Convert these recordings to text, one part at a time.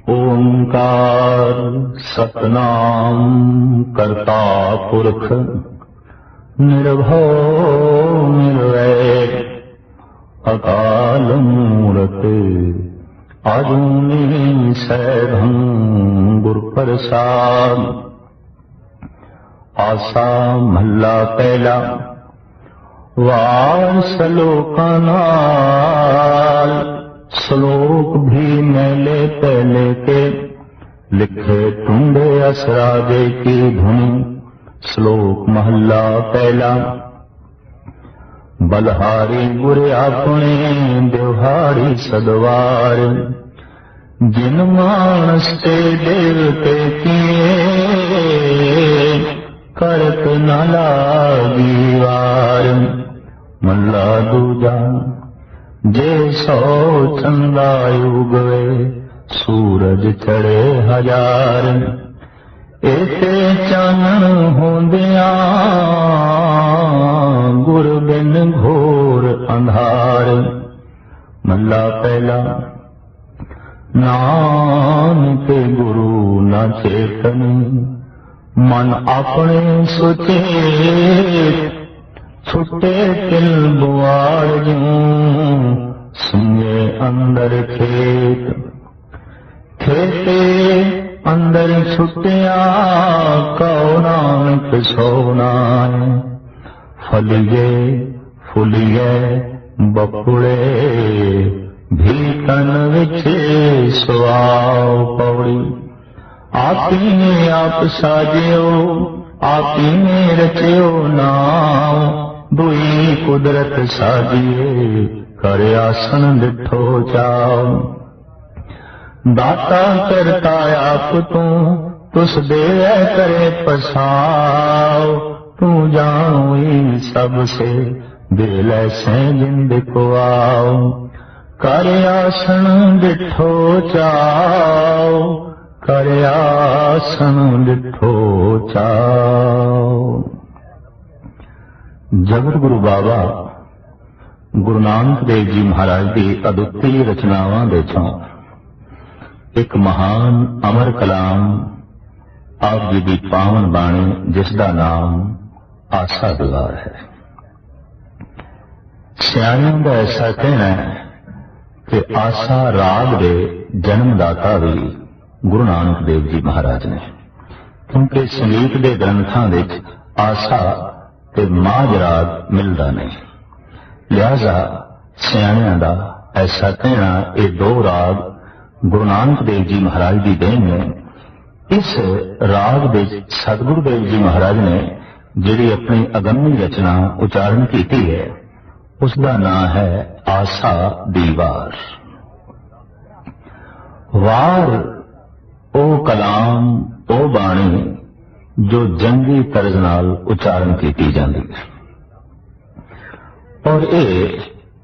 ओंकार सतनाम करता पुरख निर्भव निर्वैर अकाल मूरत आजुनी सैभं गुर प्रसाद। आसा महला पहला वार सलोका नाल श्लोक भी मेले पहले के लिखे टूंडे असराजे की धुनी। श्लोक महला पहला बलहारी गुरे अपने देवहारी सदवार जिन मानस ते देवते किए करत न लागी वार। मल्ला दूजा जे सौ चंदा उगवे सूरज चढ़े हजार एते चानन होंदिया गुर बिन घोर अंधार। मल्ला पहला नानक गुरु न चेतनी मन अपने सोचे छुटे तिल बुआर जूं सुने अंदर खेत खेते अंदर छुटिया कौ नानक सोना। फलिए फुलिए बकुड़े भी तन विचे सुआव पौड़ी। आपी ने आप साजियो आपी ने रचियो नाम दुई कुदरत साजिए कर आसन डिठो चाओ। दाता करता आप तुस दे करे पसाओ। तू जानो ही सबसे दिल ऐसे जिंद को आओ कर आसन डिठो चाओ कर आसन डिठो चाओ। जगत गुरु बाबा गुरु नानक देव जी महाराज की अद्वितीय रचनावां दे चों एक महान अमर कलाम आप जी की पावन बाणी जिसका नाम आसा दीवार है। सियाणियों का ऐसा कहना है कि आसा राग दे जन्मदाता भी गुरु नानक देव जी महाराज ने, क्योंकि संगीत के ग्रंथों में आसा ते माज राग मिलता नहीं। लिहाजा सियाणियां का ऐसा कहना ये दो राग गुरु नानक देव जी महाराज की देन ने। इस राग दे सतगुरु देव जी महाराज ने जिहड़ी अपनी अगम्य रचना उच्चारण की है उसका नाम है आसा दीवार। वार ओ कलाम ओ बाणी जो जंगी तर्ज नाल उच्चारण की जाती है और ये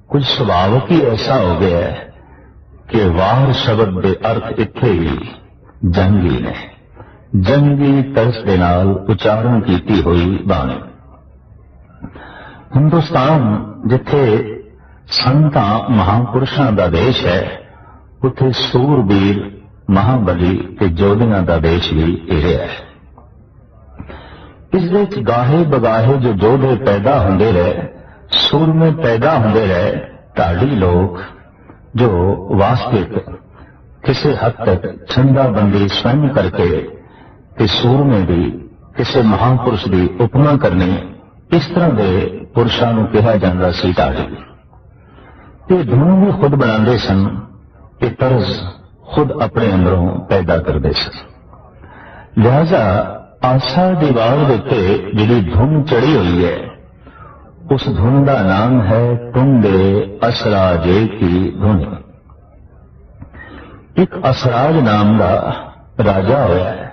कुछ सुभावक ही ऐसा हो गया है कि वार शब्द के अर्थ इत्थे ही जंगी ने जंगी तर्ज के नाल उच्चारण की हुई बाणी। हिंदुस्तान जिथे संतां महापुरुषों का देश है उथे सूरबीर महाबली ते जोधियां का देश भी यह है। इस गाहे बगाहे जो जोधे पैदा होंदे रहे सूरमे पैदा होंदे रहे ढाडी लोग जो वास्तविक किसी हद तक छंदाबंदी स्वयं करके कि सूरमे की किसी महापुरुष की उपमा करनी इस तरह के पुरुषों को कहा जाता सी ढाडी। ये धुन भी खुद बनाते सन, ये तर्ज खुद अपने अंदरों पैदा करते सन। लिहाजा आसा दीवार के जी धुन चढ़ी हुई है उस धुन का नाम है टुंडे असराजे की धुनी। एक असराज नाम का राजा होया है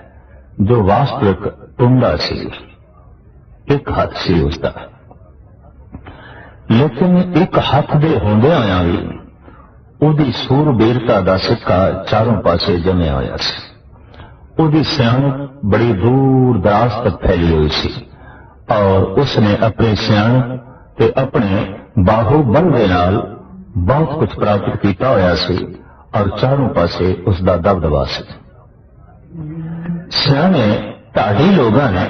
जो वास्तविक टुंडा सी, एक हाथ सी उसका, लेकिन एक हाथ दे होंदे आया भी उहदी सूरबीरता का सिक्का चारों पासे जमया होया सी। उहदी सियाणप बड़ी दूर दराज तक फैली हुई सी और उसने अपने सियाणप ते अपने बाहुबल दे नाल बहुत कुछ प्राप्त किया होया सी और चारों पासे उसका दबदबा सी। सियाने ढाडी लोगों ने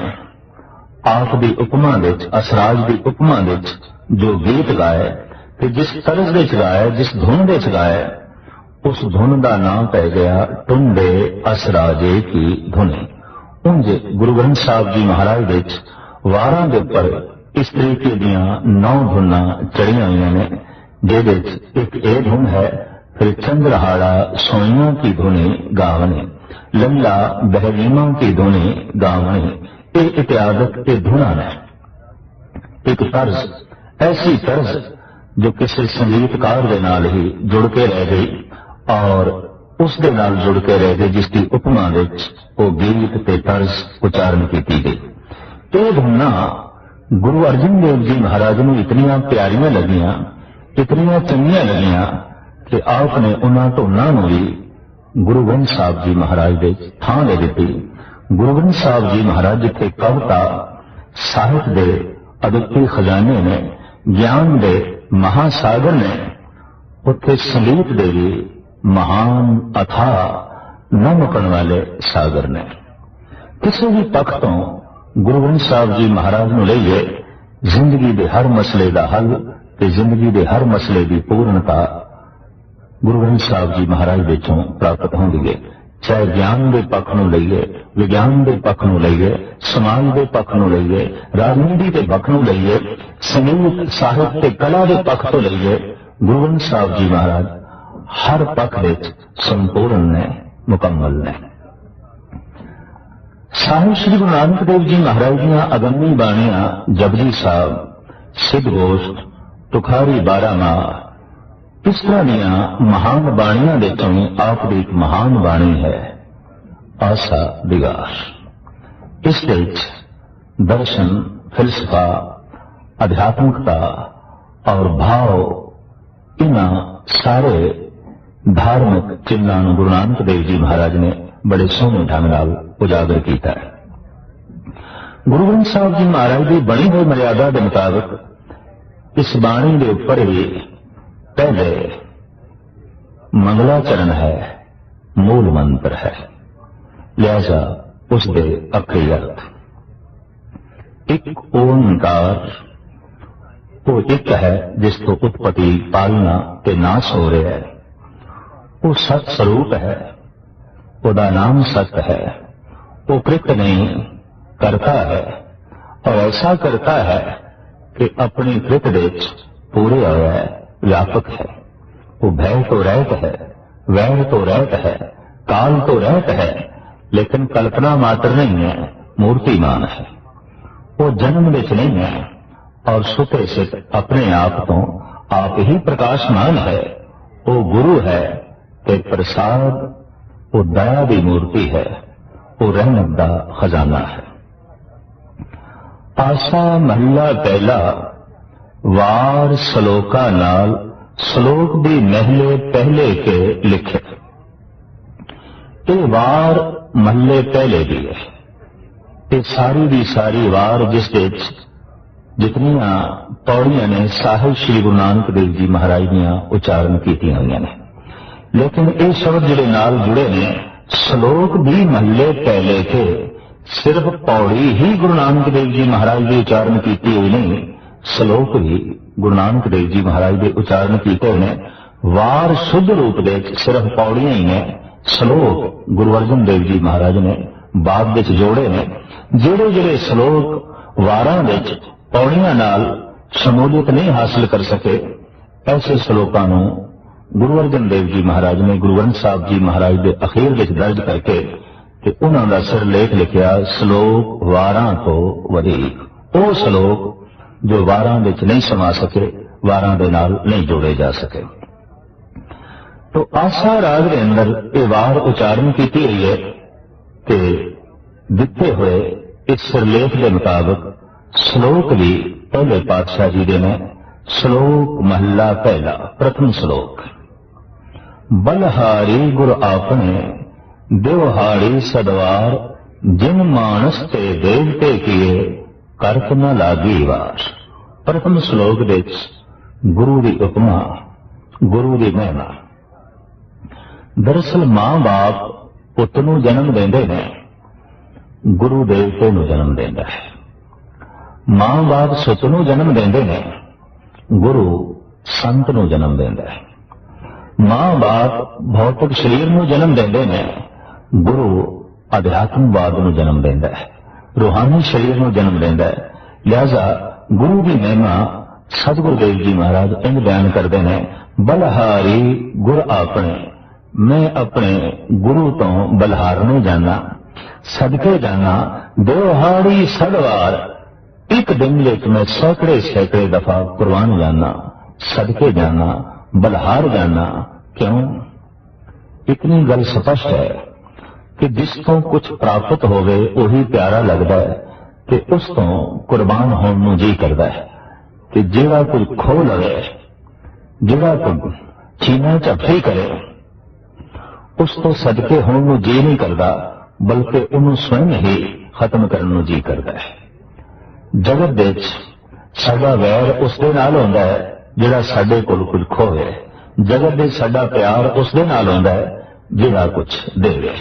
आप दी उपमा विच, असराज दी उपमा विच जो गीत गाए ते जिस तर्ज विच गाए, जिस धुन विच गाए, उस धुन का नाम पै गया टुंडे असराजे की धुनी। उंज गुरु ग्रंथ साहब जी महाराज विच वारां दे उपर इस तरीके दियां 9 धुना चढ़िया हुई ने, जिहदे एक ये धुन है, फिर चंद्रहाड़ा सोइयां की धुनी गावने, लल्ला बहरीमा की धुनी गावने, ये इत्यादक ये धुना ने। एक तर्ज, ऐसी तर्ज जो किसी संगीतकार के नाल ही जुड़ के रह गई और उस दे नाल जुड़ के रह गई जिसकी उपमा विच वो गीत ते तर्ज उचारण की गई। ये धुना गुरु अर्जन देव जी महाराज ने इतनिया प्यारियां लगियां, इतनिया चंगियां लगियां कि आपने उन्होंने धुना भी गुरु ग्रंथ साहब जी महाराज दे थां दे दी। गुरु ग्रंथ साहब जी महाराज जिथे कविता साहित्य दे अदुੱਤੀ खजाने ने, ज्ञान दे महासागर ने, उत्थे संगीत दे भी महान अथाह न मुकण वाले सागर ने। किसी भी पक्ष तो गुरु ग्रंथ साहब जी महाराज नूं लईए जिंदगी के हर मसले का हल ते जिंदगी के हर मसले की पूर्णता गुरु ग्रंथ साहब जी महाराज विचों प्राप्त होंदी है। चाहे ज्ञान के पक्ष नूं लईए, विज्ञान के पक्ष नूं लईए, समाज के पक्ष नूं लईए, राजनीति के पक्ष नूं लईए, संगीत साहित्य ते कला के पक्ष तो लईए, गुरु ग्रंथ साहब जी महाराज हर पक्ष विच संपूर्ण ने, मुकम्मल ने। साहिब श्री गुरु नानक देव जी महाराज दीआं अगम्मी बाणियां जपजी साहब, सिद्ध गोष्ठ, तुखारी 12 माह, इस तरह दीआं महान बाणियां विचों आप दी एक महान बाणी है आसा दिगार। इस विच दर्शन, फिलसफा, अध्यात्मिकता और भाव, इन्हां सारे धार्मिक चिन्हां गुरु नानक देव जी महाराज ने बड़े सोहने ढंग नाल उजागर किया है। गुरु ग्रंथ साहब जी महाराज की बनी हुई मर्यादा के मुताबिक इस बाणी के उपर ही पहले मंगलाचरण है, मूल मंत्र है, लिहाजा उसके अखरी अर्थ एक ओंकार वो एक है जिस तो उत्पत्ति, पालना ते नाश हो रहा है। वो सत स्वरूप है, उसका नाम सत्य है। वो कृत नहीं करता है और ऐसा करता है कि अपनी कृत विच पूरे होया है, व्यापक है। वो भय तो रहत है, वैर तो रहत है, काल तो रहत है, लेकिन कल्पना मात्र नहीं है, मूर्तिमान है। वो जन्म विच नहीं है और सुते सित अपने आप तो आप ही प्रकाशमान है। वो गुरु है ते प्रसाद, वो दया की मूर्ति है, वो रहमत का खजाना है। आसा महला पहला वार सलोका नाल, सलोक भी महले पहले के लिखे। ये वार महले पहले भी है। ये सारी की सारी वार जिस जितनियां पौड़ियां ने साहिब श्री गुरु नानक देव जी महाराज दियां उचारण कीतियां हुई ने, लेकिन ये शब्द जिहड़े नाल जुड़े ने, श्लोक भी महले पहले के, सिर्फ पौड़ी ही गुरु नानक देव जी महाराज की उचारण की हुई नहीं, श्लोक भी गुरु नानक देव जी महाराज के उचारण किए ने। वार शुद्ध रूप दे सिर्फ पौड़ियां ही ने, श्लोक गुरु अर्जन देव जी महाराज ने बाद विच जोड़े ने। जेड़े जेड़े श्लोक वारां विच पौड़ियां नाल शमूलियत नहीं हासिल कर सके, ऐसे श्लोकां नूं गुरु अर्जन देव जी महाराज ने गुरु ग्रंथ साहब जी महाराज के अखीर विच दर्ज करके ते उन्हां दा सिरलेख लिखिया, श्लोक वारां तो वधीक। वो श्लोक जो वारां विच नहीं समा सके, वारां दे नाल नहीं जोड़े जा सके। तो आसा राग के अंदर ये वार उचारण की हुई है कि दिते हुए इस सिरलेख के मुताबिक श्लोक भी पहले पातशाह जी दे ने। श्लोक महला पहला, प्रथम श्लोक। बलहारी गुर आपने देवहाड़ी सदवार, जिन मानस ते देवते किए करक न लागी वार। प्रथम श्लोक विच गुरु की उपमा, गुरु की महिमा। दरअसल मां बाप पुत नूं जन्म देंदे ने, गुरु देवते नूं जन्म देंदा है। मां बाप सुत नूं जन्म देंदे ने, गुरु संत नूं जन्म देंदा है। मां बाप भौतिक शरीर नूं जन्म देंदे ने, गुरु अध्यात्मवाद नूं जन्म देंदा है, रूहानी शरीर नूं जन्म देंदा है। लिहाजा गुरु की महिमा सतगुरुदेव जी महाराज इंज बयान करते हैं, बलहारी गुर आपने, मैं अपने गुरु तो बलहारने जाना, सदके जाना, देवहारी सदवार, एक दिन में मैं सैकड़े सैकड़े दफा कुर्बान जाना, सदके जाना, बलहार जाना। क्यों? इतनी गल स्पष्ट है कि जिस तो कुछ प्राप्त होवे उही प्यारा लगता है कि उस तो कुर्बान होने नूं जी करता है कि जेड़ा कोई खो लवे, जेड़ा कोई चीना झपटी करे, उस तो सदके होने नूं जी नहीं करता, बल्कि उन्होंने स्वयं ही खत्म करने नूं जी करता है। जगत दे साडा वैर उस दे नाल हुंदा है जेड़ा साडे कोल कुछ खोवे, जगत दे साडा प्यार उस दे नाल हुंदा है जेड़ा कुछ देवे।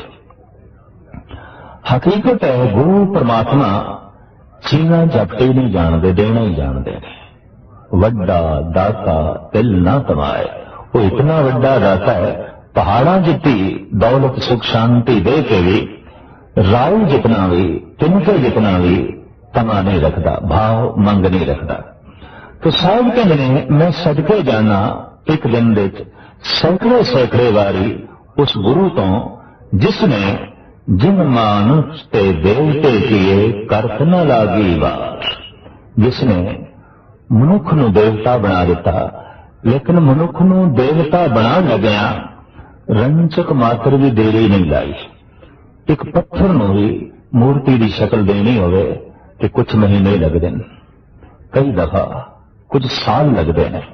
हकीकत है गुरु परमात्मा चीना झपटी नहीं जानते, देना ही जानते हैं। वड्डा दाता तिल ना कमाए, वो इतना वड्डा दाता है, पहाड़ा जितनी दौलत सुख शांति दे के भी, राय जितना भी, तिनके जितना भी तमा नहीं रखता, भाव मंग नहीं रखता। तो साहब कहते ने मैं सदके जाना एक दिन दे सैकड़े सैकड़े वारी उस गुरु तो जिसने जिन मानुष ते देवते किए करत न लागी वार, जिसने मनुख नूं देवता बना दिता, लेकिन मनुख नूं देवता बना लग्या रंचक मात्र भी देरी नहीं लाई। एक पत्थर नूं भी मूर्ति की शक्ल देनी होवे कि कुछ महीने लगते हैं, कई दफा कुछ साल लगते हैं।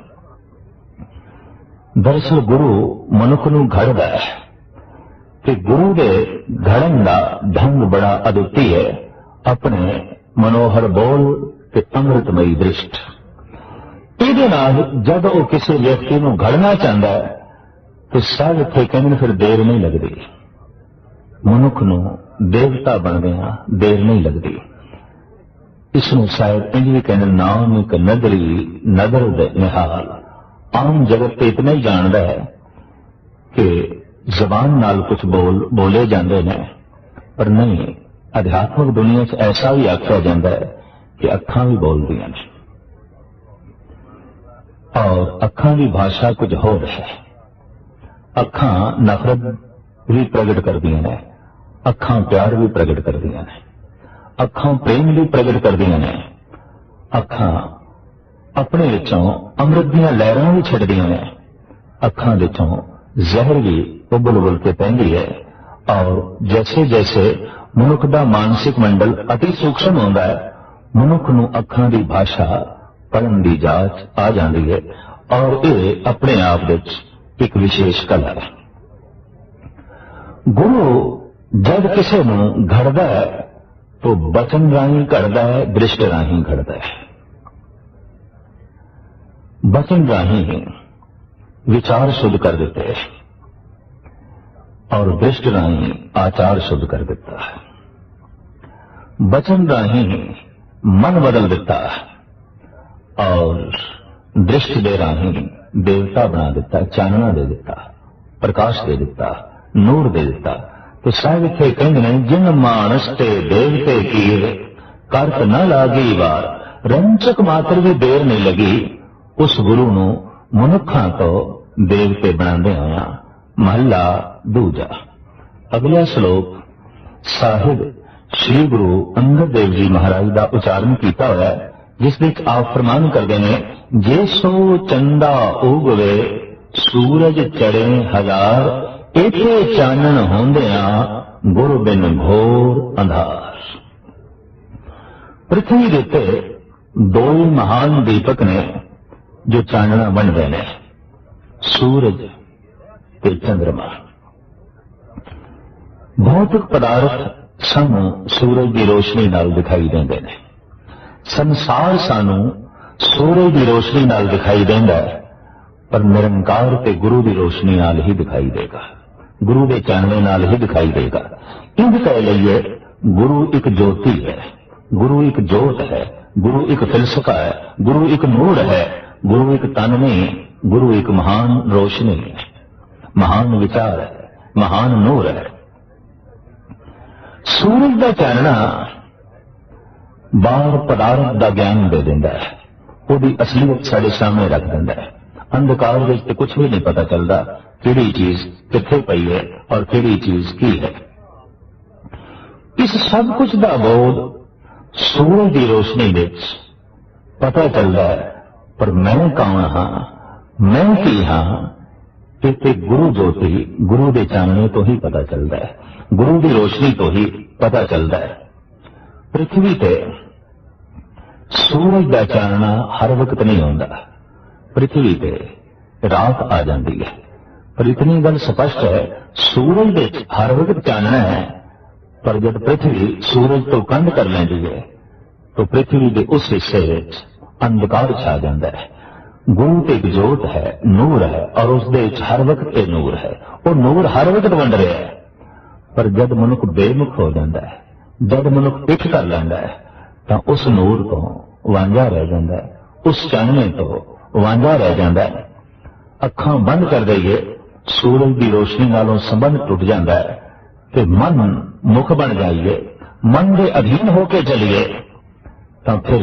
दरअसल गुरु मनुख नूं घड़दा है कि गुरु दे घड़न का ढंग बड़ा अद्वितीय है, अपने मनोहर बोल ते अमृतमयी दृष्ट। इहदे नाल जब वो किसी व्यक्ति नूं घड़ना चाहता है तो सब इत्थे कहंदे फिर देर नहीं लगती, मनुख नूं देवता बनदियां देर नहीं लगती। इसनूं शायद इंज भी कहंदे नाम एक नदरी नदर दे निहाल। आम जगत ते इतना ही जानता है कि जबान नाल कुछ बोले जाते हैं, पर नहीं, अध्यात्मिक दुनिया च ऐसा भी आख्या जाता है कि अखां भी बोलदियां ने, और अखां की भाषा कुछ होर है। अखां नफरत भी प्रगट करदियां ने, अखां प्यार भी प्रगट करदियां ने, अखां प्रेम भी प्रगट करदियां ने, अखां अपने विचों अमृत दीयां लहरां भी छड्डदियां ने, अखां विचों जहर भी उबल उबल के पैंदी है। और जैसे जैसे मनुख का मानसिक मंडल अति सूक्ष्म होता है, मनुख नूं अखां की भाषा पढ़न की जाच आ जाती है, और ये अपने आप विच एक विशेष कला है। गुरु जब किसी नूं घड़दा है तो बचन राही घड़दा है, दृष्ट राही घड़दा है। बचन राही विचार शुद्ध कर देते हैं और दृष्ट राही आचार शुद्ध कर देता है। बचन राही मन बदल देता है और दृष्ट दे राही देवता बना देता, चानना दे देता, प्रकाश दे देता, नूर दे देता। तो साहिब इत्थे कहंदे ने जिन मानस ते देवते कीए करत न लागी वार, रंचक मात्र भी देर नहीं लगी उस गुरु नूं मनुखां तो देवते बनांदे होया। महला दूजा। अगला श्लोक साहिब श्री गुरु अंगद देव जी महाराज का उच्चारण किया हुआ है, जिस विच आप फरमान करते हैं, जे सो चंदा उगवे सूरज चढ़े हजार, इथे चानन होंदियां गुरु बिन घोर अंधार। पृथ्वी के उत्ते दो महान दीपक ने जो चानना बनते हैं, सूरज ते चंद्रमा। भौतिक पदार्थ सानू सूरज की रोशनी नाल दिखाई देंदे ने, संसार सानू सूरज की रोशनी नाल दिखाई देंदा है, पर निरंकार ते गुरु की रोशनी नाल ही दिखाई देगा। गुरु के चानने नाल ही दिखाई देगा। इंज कह लीए गुरु एक ज्योति है, गुरु एक जोत है, गुरु एक फिलसफा है, गुरु एक नूर है, गुरु एक तन नहीं, गुरु एक महान रोशनी है, महान विचार है, महान नूर है। सूरज का चानना बाहर पदार्थ का ज्ञान दे देंदा है, उसकी असलियत साडे सामने रख देंदा है। अंधकार विच ते कुछ भी नहीं पता चलता किहड़ी चीज कित्थे पई है और किहड़ी चीज की है। इस सब कुछ का बोध सूरज की रोशनी विच पता चलता है। पर मैं कौन हाँ, मैं की हाँ, इत्थे गुरु ज्योति गुरु के चानने तो ही पता चलता है, गुरु की रोशनी तो ही पता चलता है। पृथ्वी ते सूरज का चानना हर वक्त नहीं होता, पृथ्वी पे रात आ जाती है। पर इतनी गल स्पष्ट है, सूरज विच हर वक्त चानना है, पर जब पृथ्वी सूरज तो कंध कर लेती है तो पृथ्वी के उस हिस्से विच अंधकार छा जाता है। गुरु एक जोत है, नूर है, और उसदे विच हर वक्त ये नूर है। वो नूर हर वक्त वंड रहा है, पर जब मनुख बेमुख हो जाता है, जब मनुख पिठ कर लेंदा है, तो उस नूर तो वांझा रह जाता है, उस चानने तो वांझा रह जाता है। अखां बंद कर दईए, सूरज की रोशनी नालों संबंध टुट जाता है, तो मन मुख बन जाइए, मन के अधीन होके चलिए, तो फिर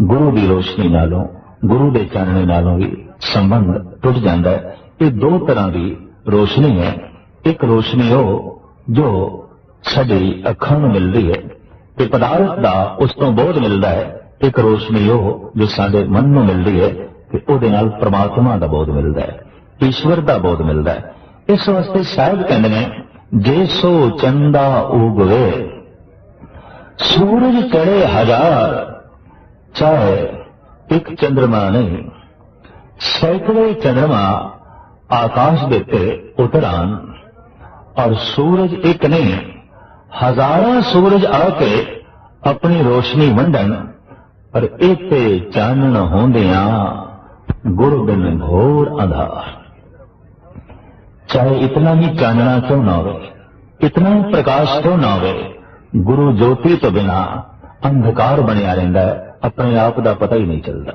गुरु की रोशनी नालों, गुरु के चानने नालों भी संबंध टुट जाता है। ये दो तरह की रोशनी है। एक रोशनी हो जो साडी अखां नूं मिलदी है ते पदार्थ दा उस तो बोध मिलता है। एक रोशनी हो जो साडे मन नूं मिलदी है ते उहदे नाल परमात्मा दा बोध मिलता है, ईश्वर दा बोध मिलता है। इस वास्ते शायद कहते हैं जे सो चंदा उगवे सूरज चढ़े हजार, चाहे एक चंद्रमा नहीं सैकड़े चंद्रमा आकाश देते उतर आन, और सूरज एक नहीं हजारों सूरज आके अपनी रोशनी वंडन, पर इते चानन होंदिया गुरु बिन घोर अंधार। चाहे इतना ही चानना क्यों ना हो, इतना ही प्रकाश क्यों ना हो, गुरु ज्योति तो बिना अंधकार बनया रहिंदा है। अपने आप का पता ही नहीं चलता,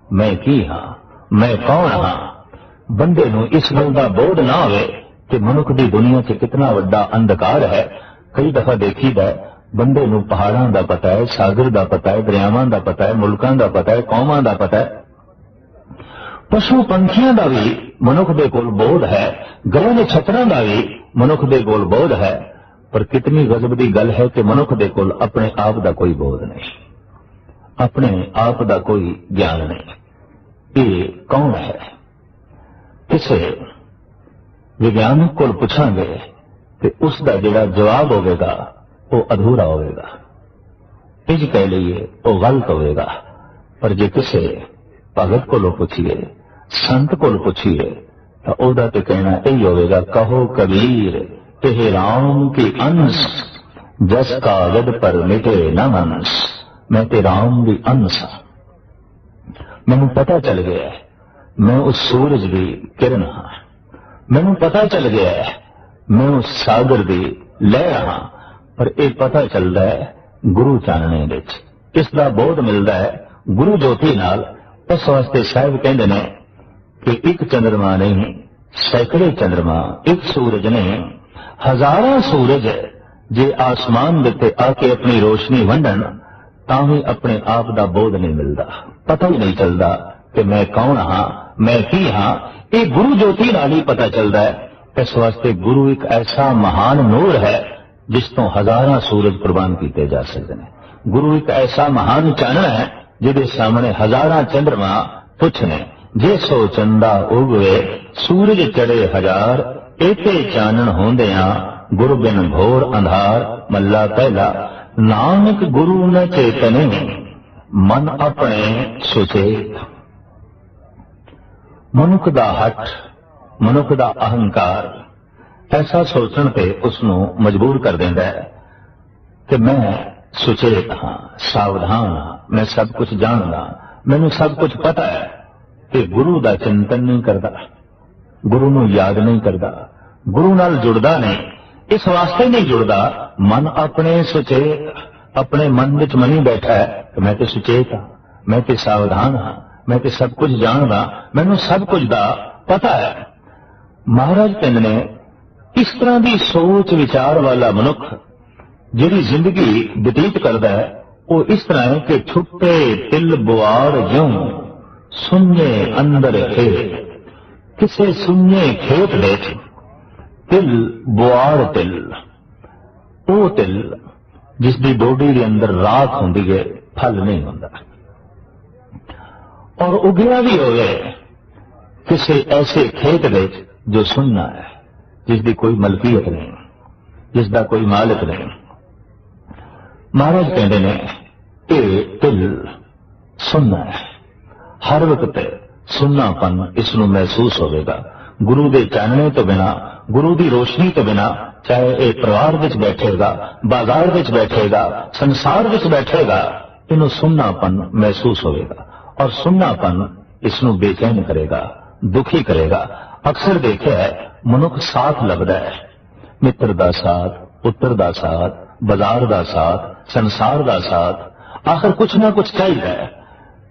मैं की हाँ, मैं कौन हाँ। बंदे नूं इस गल का बोध ना होवे कि मनुख की दुनिया च कितना वड्डा अंधकार है। कई दफा देखीदा बंदे नूं पहाड़ां दा पता है, सागर दा पता है, दरियावां दा पता है, मुल्कां दा पता है, कौमां दा पता है, पशु पंछियां दा भी मनुख दे कोल बोध है, ग्रह नक्षत्रां दा भी मनुख दे कोल बोध है। पर कितनी गजब दी गल है कि मनुख दे कोल अपने आप दा कोई बोध नहीं, अपने आप दा कोई ज्ञान नहीं। ये कौन है? किसे विज्ञानिक को पूछांगे तो उसका जिहड़ा जवाब होगा वो अधूरा होगा, इंज कह लीए वो गलत होगा। पर जे किसे भगत को पूछिए, संत को पूछिए, तो ओदा तो कहना यही होगा, कहो कबीर तेह राम की अंश, जस का गद पर मिटे न मनस। मैं ते राम की अंश हाँ, मैनू पता चल गया है मैं उस सूरज की किरण हाँ, मैनू पता चल गया है मैं उस सागर की लहर हाँ। पर यह पता चलता है गुरु चानने विच, इसका बोध मिलता है गुरु ज्योति नाल। इस वास्ते साहिब कहते हैं कि एक चंद्रमा नहीं सैकड़े चंद्रमा, एक सूरज नहीं हजारों सूरज जे आसमान देते आके अपनी रोशनी वंडन, तां अपने आप का बोध नहीं मिलता, पता ही नहीं चलता कि मैं कौन हाँ, मैं की हाँ। ये गुरु ज्योति नाल ही पता चलता है। इस वास्ते गुरु एक ऐसा महान नूर है जिस तो हजारों सूरज कुर्बान किए जा सकते हैं। गुरु एक ऐसा महान चानना है जिहदे सामने हजारों चंद्रमा तुच्छ ने। जे सो चंदा उगवे सूरज चढ़े हजार, एते चानन होंदिया गुरु बिन घोर अंधार। मल्ला पहला नानक गुरु न चेतने, मन अपने सुचेत। मनुख दा हठ, मनुख दा अहंकार ऐसा सोचण पे उसनू मजबूर कर देंदा है कि मैं सुचेत हाँ, सावधान हाँ, मैं सब कुछ जानदा, मैनू सब कुछ पता है। कि गुरु दा चिंतन नहीं करता, गुरु नू याद नहीं करता, गुरु नाल जुड़दा नहीं, इस वास्ते नहीं जुड़दा मन अपने सुचेत, अपने मन विच मनी बैठा है कि मैं तो सुचेत हाँ, मैं तो सावधान हाँ, मैं तो सब कुछ जानदा, मैनू सब कुछ दा पता है। महाराज कहंदे ने इस तरह की सोच विचार वाला मनुख जिहड़ी जिंदगी बतीत करता है वो इस तरह है कि छुट्टे तिल बुआड़ ज्यों सुन्ने अंदर खेत, किसे सुन्ने खेत दे तिल बुआड़ तिल, वो तिल जिसकी डोडी के अंदर राख होंदी है, फल नहीं होंदा। और उगया भी हो गए किसी ऐसे खेत दे जो सुनना है, जिसकी कोई मलकीयत नहीं, जिसका कोई मालिक नहीं। महाराज कहते ने ये तिल सुनना है, हर वक्त सुननापन इसनू महसूस होगा। गुरु के चानने तो बिना, गुरु की रोशनी तो बिना, चाहे ये परिवार विच बैठेगा, बाजार विच बैठेगा, संसार विच बैठेगा, इनू सुननापन महसूस होगा। और सुननापन इसनू बेचैन करेगा, दुखी करेगा। अक्सर देखा है मनुख साथ लभदा है, मित्र का साथ, पुत्र का साथ, बाजार का साथ, संसार का साथ, आखिर कुछ ना कुछ चाहिए,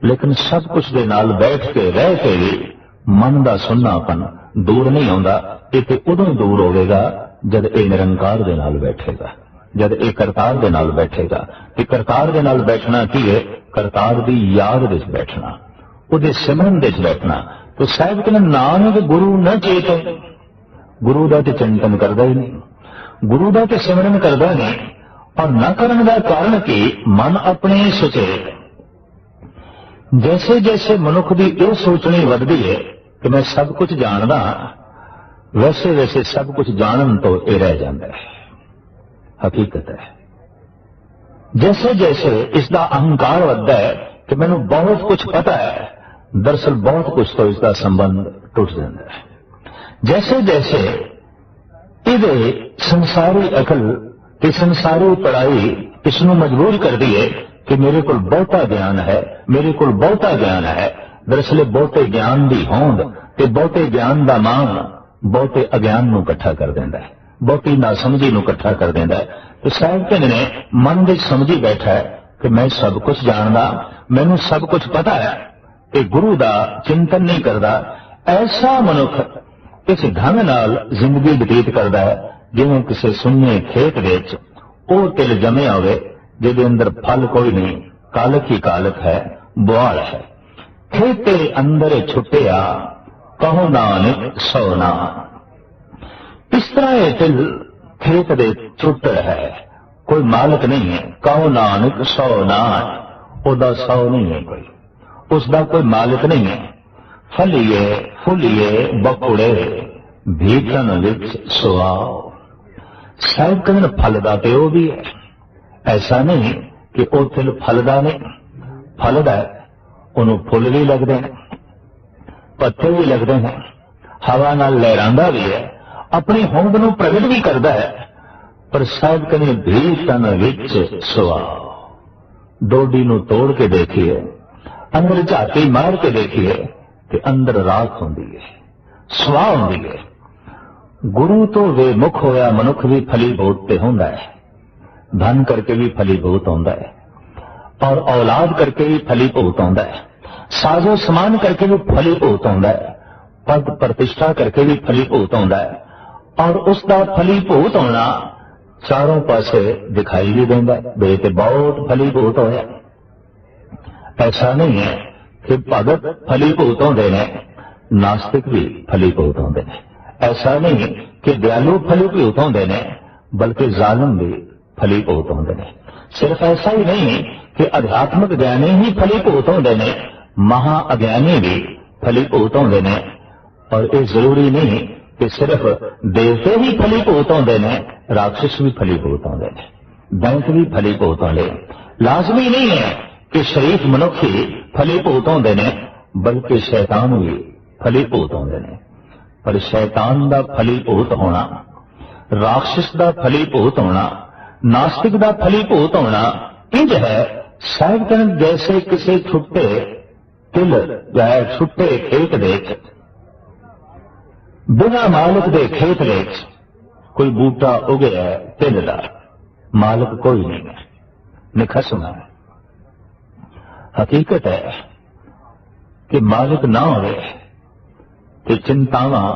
लेकिन सब कुछ दे नाल बैठ के रह के भी मन का सुननापन दूर नहीं आउंदा। ये उदों दूर होगा जब ये निरंकार दे नाल बैठेगा, जब ये करतार दे नाल बैठेगा। कि करतार दे नाल बैठना की है? करतार की याद विच बैठना, उहदे सिमरन विच बैठना। तो साहिब कहते नानक गुरु न चेत, गुरु का तो चिंतन करता ही नहीं, गुरु का तो सिमरन करता नहीं। और न करने का कारण कि मन अपने सुचेत। जैसे जैसे मनुख की यह सोचनी बढ़ती है कि मैं सब कुछ जानदा, वैसे वैसे सब कुछ जानन तो यह रह जाता है। हकीकत है जैसे जैसे इसका अहंकार बढ़ता है कि मैनू बहुत कुछ पता है, दरअसल बहुत कुछ तो इसका संबंध टूट जाता है। जैसे जैसे इहदे संसारी अकल कि संसारी पढ़ाई इसनू मजबूर कर दी है कि मेरे को बहुता ज्ञान है, मेरे को बहुता ज्ञान है। दरअसल बहुते ज्ञान की होंद ते बहुते ज्ञान का मान बहुते अज्ञान नू इकट्ठा कर देता है, बहुती नासमझी नू इकट्ठा कर देता है। तो साहिब कहते ने मन में समझी बैठा है कि मैं सब कुछ जानदा, मैनू सब कुछ पता है, कि गुरु का चिंतन नहीं करता। ऐसा मनुख इस ढंग नाल जिंदगी बतीत करता है जिवें किसी सुन्ने खेत विच वो तिल जमे होवे जिहदे अंदर फल कोई नहीं, कालक ही कालक है, बुआड़ है। खेते अंदर छुटिया कहो नानक सोना। इस तरह ये तिल खेत दे छुट है, कोई मालिक नहीं है। कहो नानक सोना, ओदा सौ नहीं है कोई, उसका कोई मालिक नहीं है। फलिए फुलिए बकुड़े भीखन विच सुआओ। साहिब कहते फलदा ते वो भी है, ऐसा नहीं कि वो तिल फलदा नहीं, फलदा है। उन्होंने फुल भी लगते हैं, पत्ते भी लगते हैं, हवा नाल लहरांदा भी है, अपनी होंद नूं प्रगट भी करता है। पर साहिब कहते भीखन विच सुआओ। डोडी नूं तोड़ के देखिए, अंदर झाती मार के देखिए कि अंदर राख होंदी है, सुआह होंदी है। गुरु तो वे मुख होया मनुख भी फलीभूत ते होंदा है, धन करके भी फलीभूत होंदा है, और औलाद करके भी फलीभूत होंदा है, साजो समान करके भी फलीभूत होंदा है, पद प्रतिष्ठा करके भी फलीभूत होंदा है। और उसका फलीभूत होना चारों पासे दिखाई भी देंदा है, वे ते बहुत फलीभूत होया। ऐसा नहीं है कि भगत फलीभूत होंदे ने, नास्तिक भी फलीभूत होंदे ने। ऐसा नहीं कि दयालु फलीभूत होंदे ने, बल्कि जालिम भी फलीभूत होंदे ने। सिर्फ ऐसा ही नहीं कि अध्यात्मिक ज्ञानी ही फलीभूत होंदे ने, महा अज्ञानी भी फलीभूत होंदे ने। और ये जरूरी नहीं कि सिर्फ देवते ही फलीभूत होंदे ने, राक्षस भी फलीभूत होंदे ने, दैंत भी फलीभूत होंदे। लाजमी नहीं है कि शरीफ मनुख ही फलीभूत होंदे ने, बल्कि शैतान भी फलीभूत होंदे ने। पर शैतान का फलीभूत होना, राक्षस का फलीभूत होना, नास्तिक का फलीभूत होना इंज है साहिब कहन जैसे किसी छुट्टे तिल या छुट्टे खेत देख बिना मालिक दे खेत विच कोई बूटा उगया तिल दा, मालिक कोई नहीं है, निखसम है। हकीकत है कि मालिक ना होवे तो चिंतावां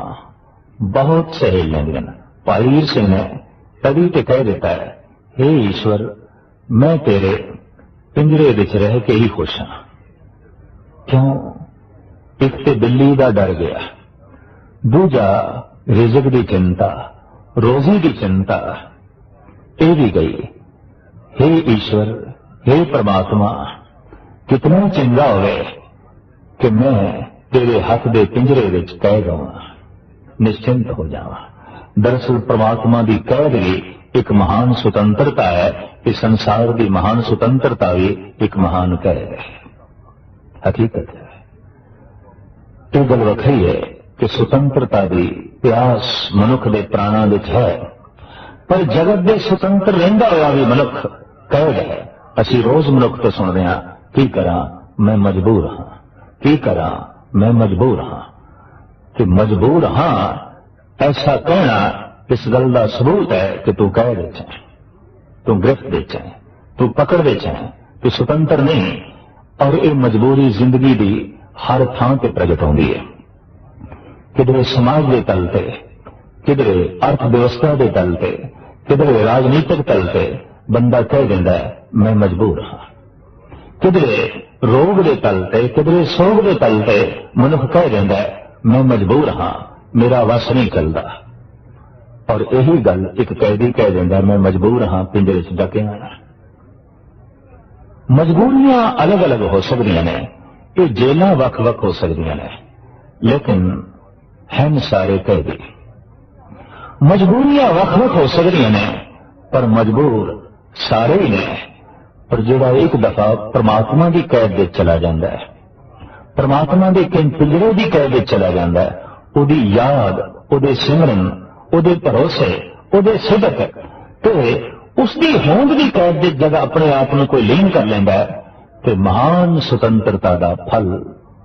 बहुत सहेल लेंदियां। भाई वीर सिंह ने तभी तो कह देता है, हे ईश्वर मैं तेरे पिंजरे विच रह के ही खुश हाँ। क्यों? एक तो बिल्ली का डर गया, दूजा रिजक की चिंता, रोजी की चिंता ये भी गई। हे ईश्वर, हे परमात्मा, कितना चंगा होवे कि मैं तेरे हक दे पिंजरे विच कैद होवां, निश्चिंत हो जावां। दरअसल परमात्मा की कैद भी एक महान स्वतंत्रता है कि संसार की महान स्वतंत्रता भी एक महान कैद है। हकीकत है ये गल वखरी है कि स्वतंत्रता की प्यास मनुख के प्राणों में है, पर जगत के स्वतंत्र रहिंदा होया भी मनुख कैद है। असी रोज मनुख तो सुनते हैं, की करा मैं मजबूर हाँ, की करा मैं मजबूर हाँ। कि मजबूर हाँ ऐसा कहना इस गल का सबूत है कि तू कैद विच है, तू गिरफ्त विच है, तू पकड़ विच है, तू स्वतंत्र नहीं। और ये मजबूरी जिंदगी की हर थां ते प्रगट होती है। किधरे समाज के तल ते, किधरे अर्थव्यवस्था के तल ते, किधरे राजनीतिक तल ते बंदा कह देंदा है मैं मजबूर हाँ। किधरे रोग के तल ते, किधरे सोग के तल ते मनुख कह देंदा है मैं मजबूर हाँ, मेरा वस नहीं चलता। और यही गल एक कैदी कह देंदा मैं मजबूर हाँ, पिंजरे च डके आना। मजबूरियां अलग अलग हो सकदियां ने, ये जेलां वख वख हो सकदियां ने, लेकिन हैं सारे कैदी। मजबूरियां वख वख हो सकदियां ने पर मजबूर सारे ही ने। पर जिहड़ा एक दफा परमात्मा की कैद विच चला जाता है, परमात्मा के पिंजरे की कैद विच चला जाता है, उहदी याद, उहदे सिमरन, उहदे भरोसे, उहदे सिदक ते उसकी होंद की कैद की जगह अपने आप को कोई लीन कर लेंदा है तो महान स्वतंत्रता का फल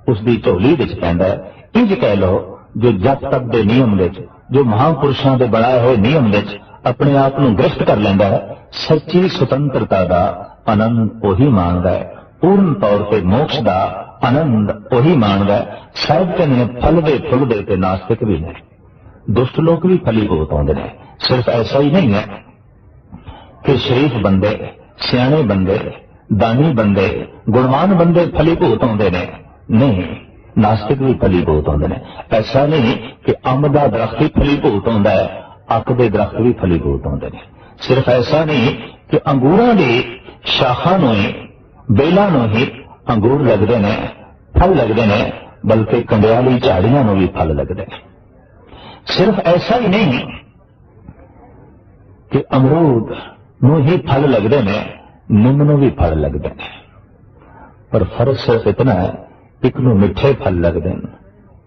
उसकी झोली विच पैंदा है। इंज कह लो जो जप तप के नियम विच, जो महापुरुषों के बनाए हुए नियम विच अपने आप को गिरफ्त कर लेंदा है, सच्ची स्वतंत्रता का आनंद उही माणदा है, पूर्ण तौर पर मोक्ष का आनंद उही माणदा है। साहिब कहते हैं फलदे फुलदे ते नास्तिक भी ने, दुष्ट लोग भी फलीभूत होंदे ने। सिर्फ ऐसा ही नहीं है कि शरीफ बंदे, सियाणे बंदे, दानी बंदे, गुणवान बंदे फलीभूत होंदे ने, नहीं, नास्तिक भी फलीभूत होंदे ने। ऐसा नहीं कि अंब दा दरख्त ही फलीभूत होंदा है, अक दे दरख्त भी फलीभूत होंदे ने। सिर्फ ऐसा नहीं कि अंगूरां दी शाखां नूं ही, बेलां नूं ही अंगूर लगदे ने, फल लगदे ने, बल्कि कंडियाली झाड़ियां नूं भी फल लगदे ने। सिर्फ ऐसा ही नहीं कि अमरूद नूं ही फल लगदे ने, निम नूं भी फल लगदे ने। पर फर्क सिर्फ इतना है, एक नूं मिठे फल लगदे ने,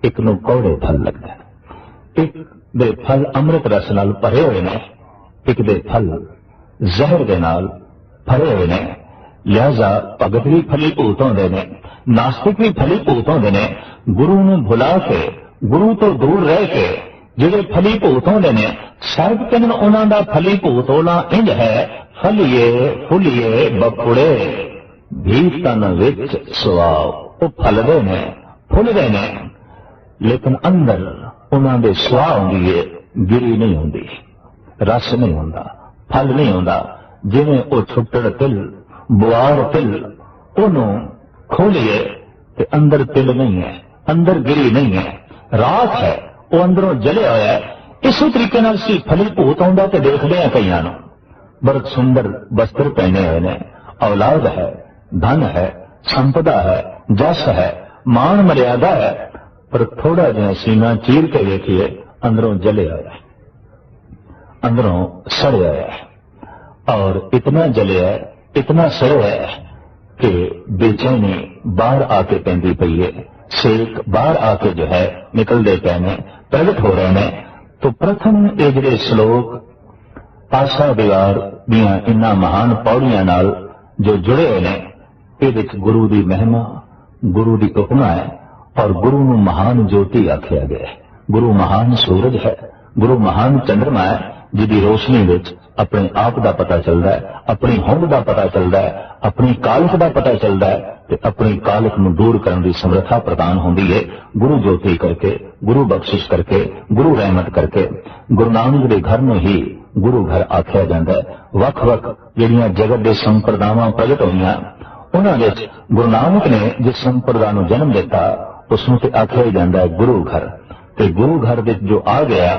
एक नूं कौड़े फल लगदे ने। एक दे फल अमृत रस नाल भरे हुए ने, एक दे फल जहर दे नाल भरे हुए ने। लिहाजा भगत भी फलीभूत होंदे ने, नास्तिक भी फलीभूत होंदे ने। गुरु नूं भुला के, गुरु तो दूर रह के जिहड़े फलीभूत होंदे ने, साहिब कहंदे उन्हां दा फलीभूत होना इंज है, फलिए फुलिए बपुड़े भी तन विच सुआओ। वो फलदे ने, फुलदे ने, लेकिन अंदर उन्हां दे सुआह हुंदी है, गिरी नहीं हुंदी, रस नहीं हुंदा, फल नहीं हुंदा। जिवें वो छुट्टड़ तिल, बुआर तिल, उन्हों खोलिए ते अंदर तिल नहीं है, अंदर गिरी नहीं है, राख है, वो अंदरों जलिया होया है। इसी तरीके नाल सी फलीभूत होंदा ते देखदे हैं कईयां नूं बड़े सुंदर वस्त्र पहने हुए ने, औलाद है, धन है, संपदा है, जस है, मान मर्यादा है, पर थोड़ा जिहा सीना चीर के देखिए अंदरों जलिया होया है, अंदरों सड़िया है। और इतना जलिया है, इतना सड़िया है कि बेचैनी बाहर आके पैंदी पई है, सेक बाहर आके जो है निकलते पे ने, प्रगट हो रहे हैं। तो प्रथम ये जिहड़े श्लोक आशा दीवार दियां इन्हां महान पौड़ियां नाल जो जुड़े हुए ने, इहदे विच गुरु की महिमा, गुरु की उपमा है और गुरु नूं महान ज्योति आख्या गया है। गुरु महान सूरज है, गुरु महान चंद्रमा है, जिहदी रोशनी विच अपने आप का पता चलता है, अपनी होंद का पता चलता है, अपनी कालख का पता चलता है, ते अपनी कालख नूं दूर करने की समर्था प्रदान होंदी है गुरु ज्योति करके, गुरु बख्शिश करके, गुरु रहमत करके। गुरु नानक के घर में ही गुरु घर आख्या जाता है। वख वख जिहड़ियां जगत के संप्रदावां प्रगट होईयां उन्हां विच गुरु नानक ने जिस संप्रदा नूं जन्म दिता उसनूं ते आख्या ही जाता है गुरु घर। ते गुरु घर विच जो आ गया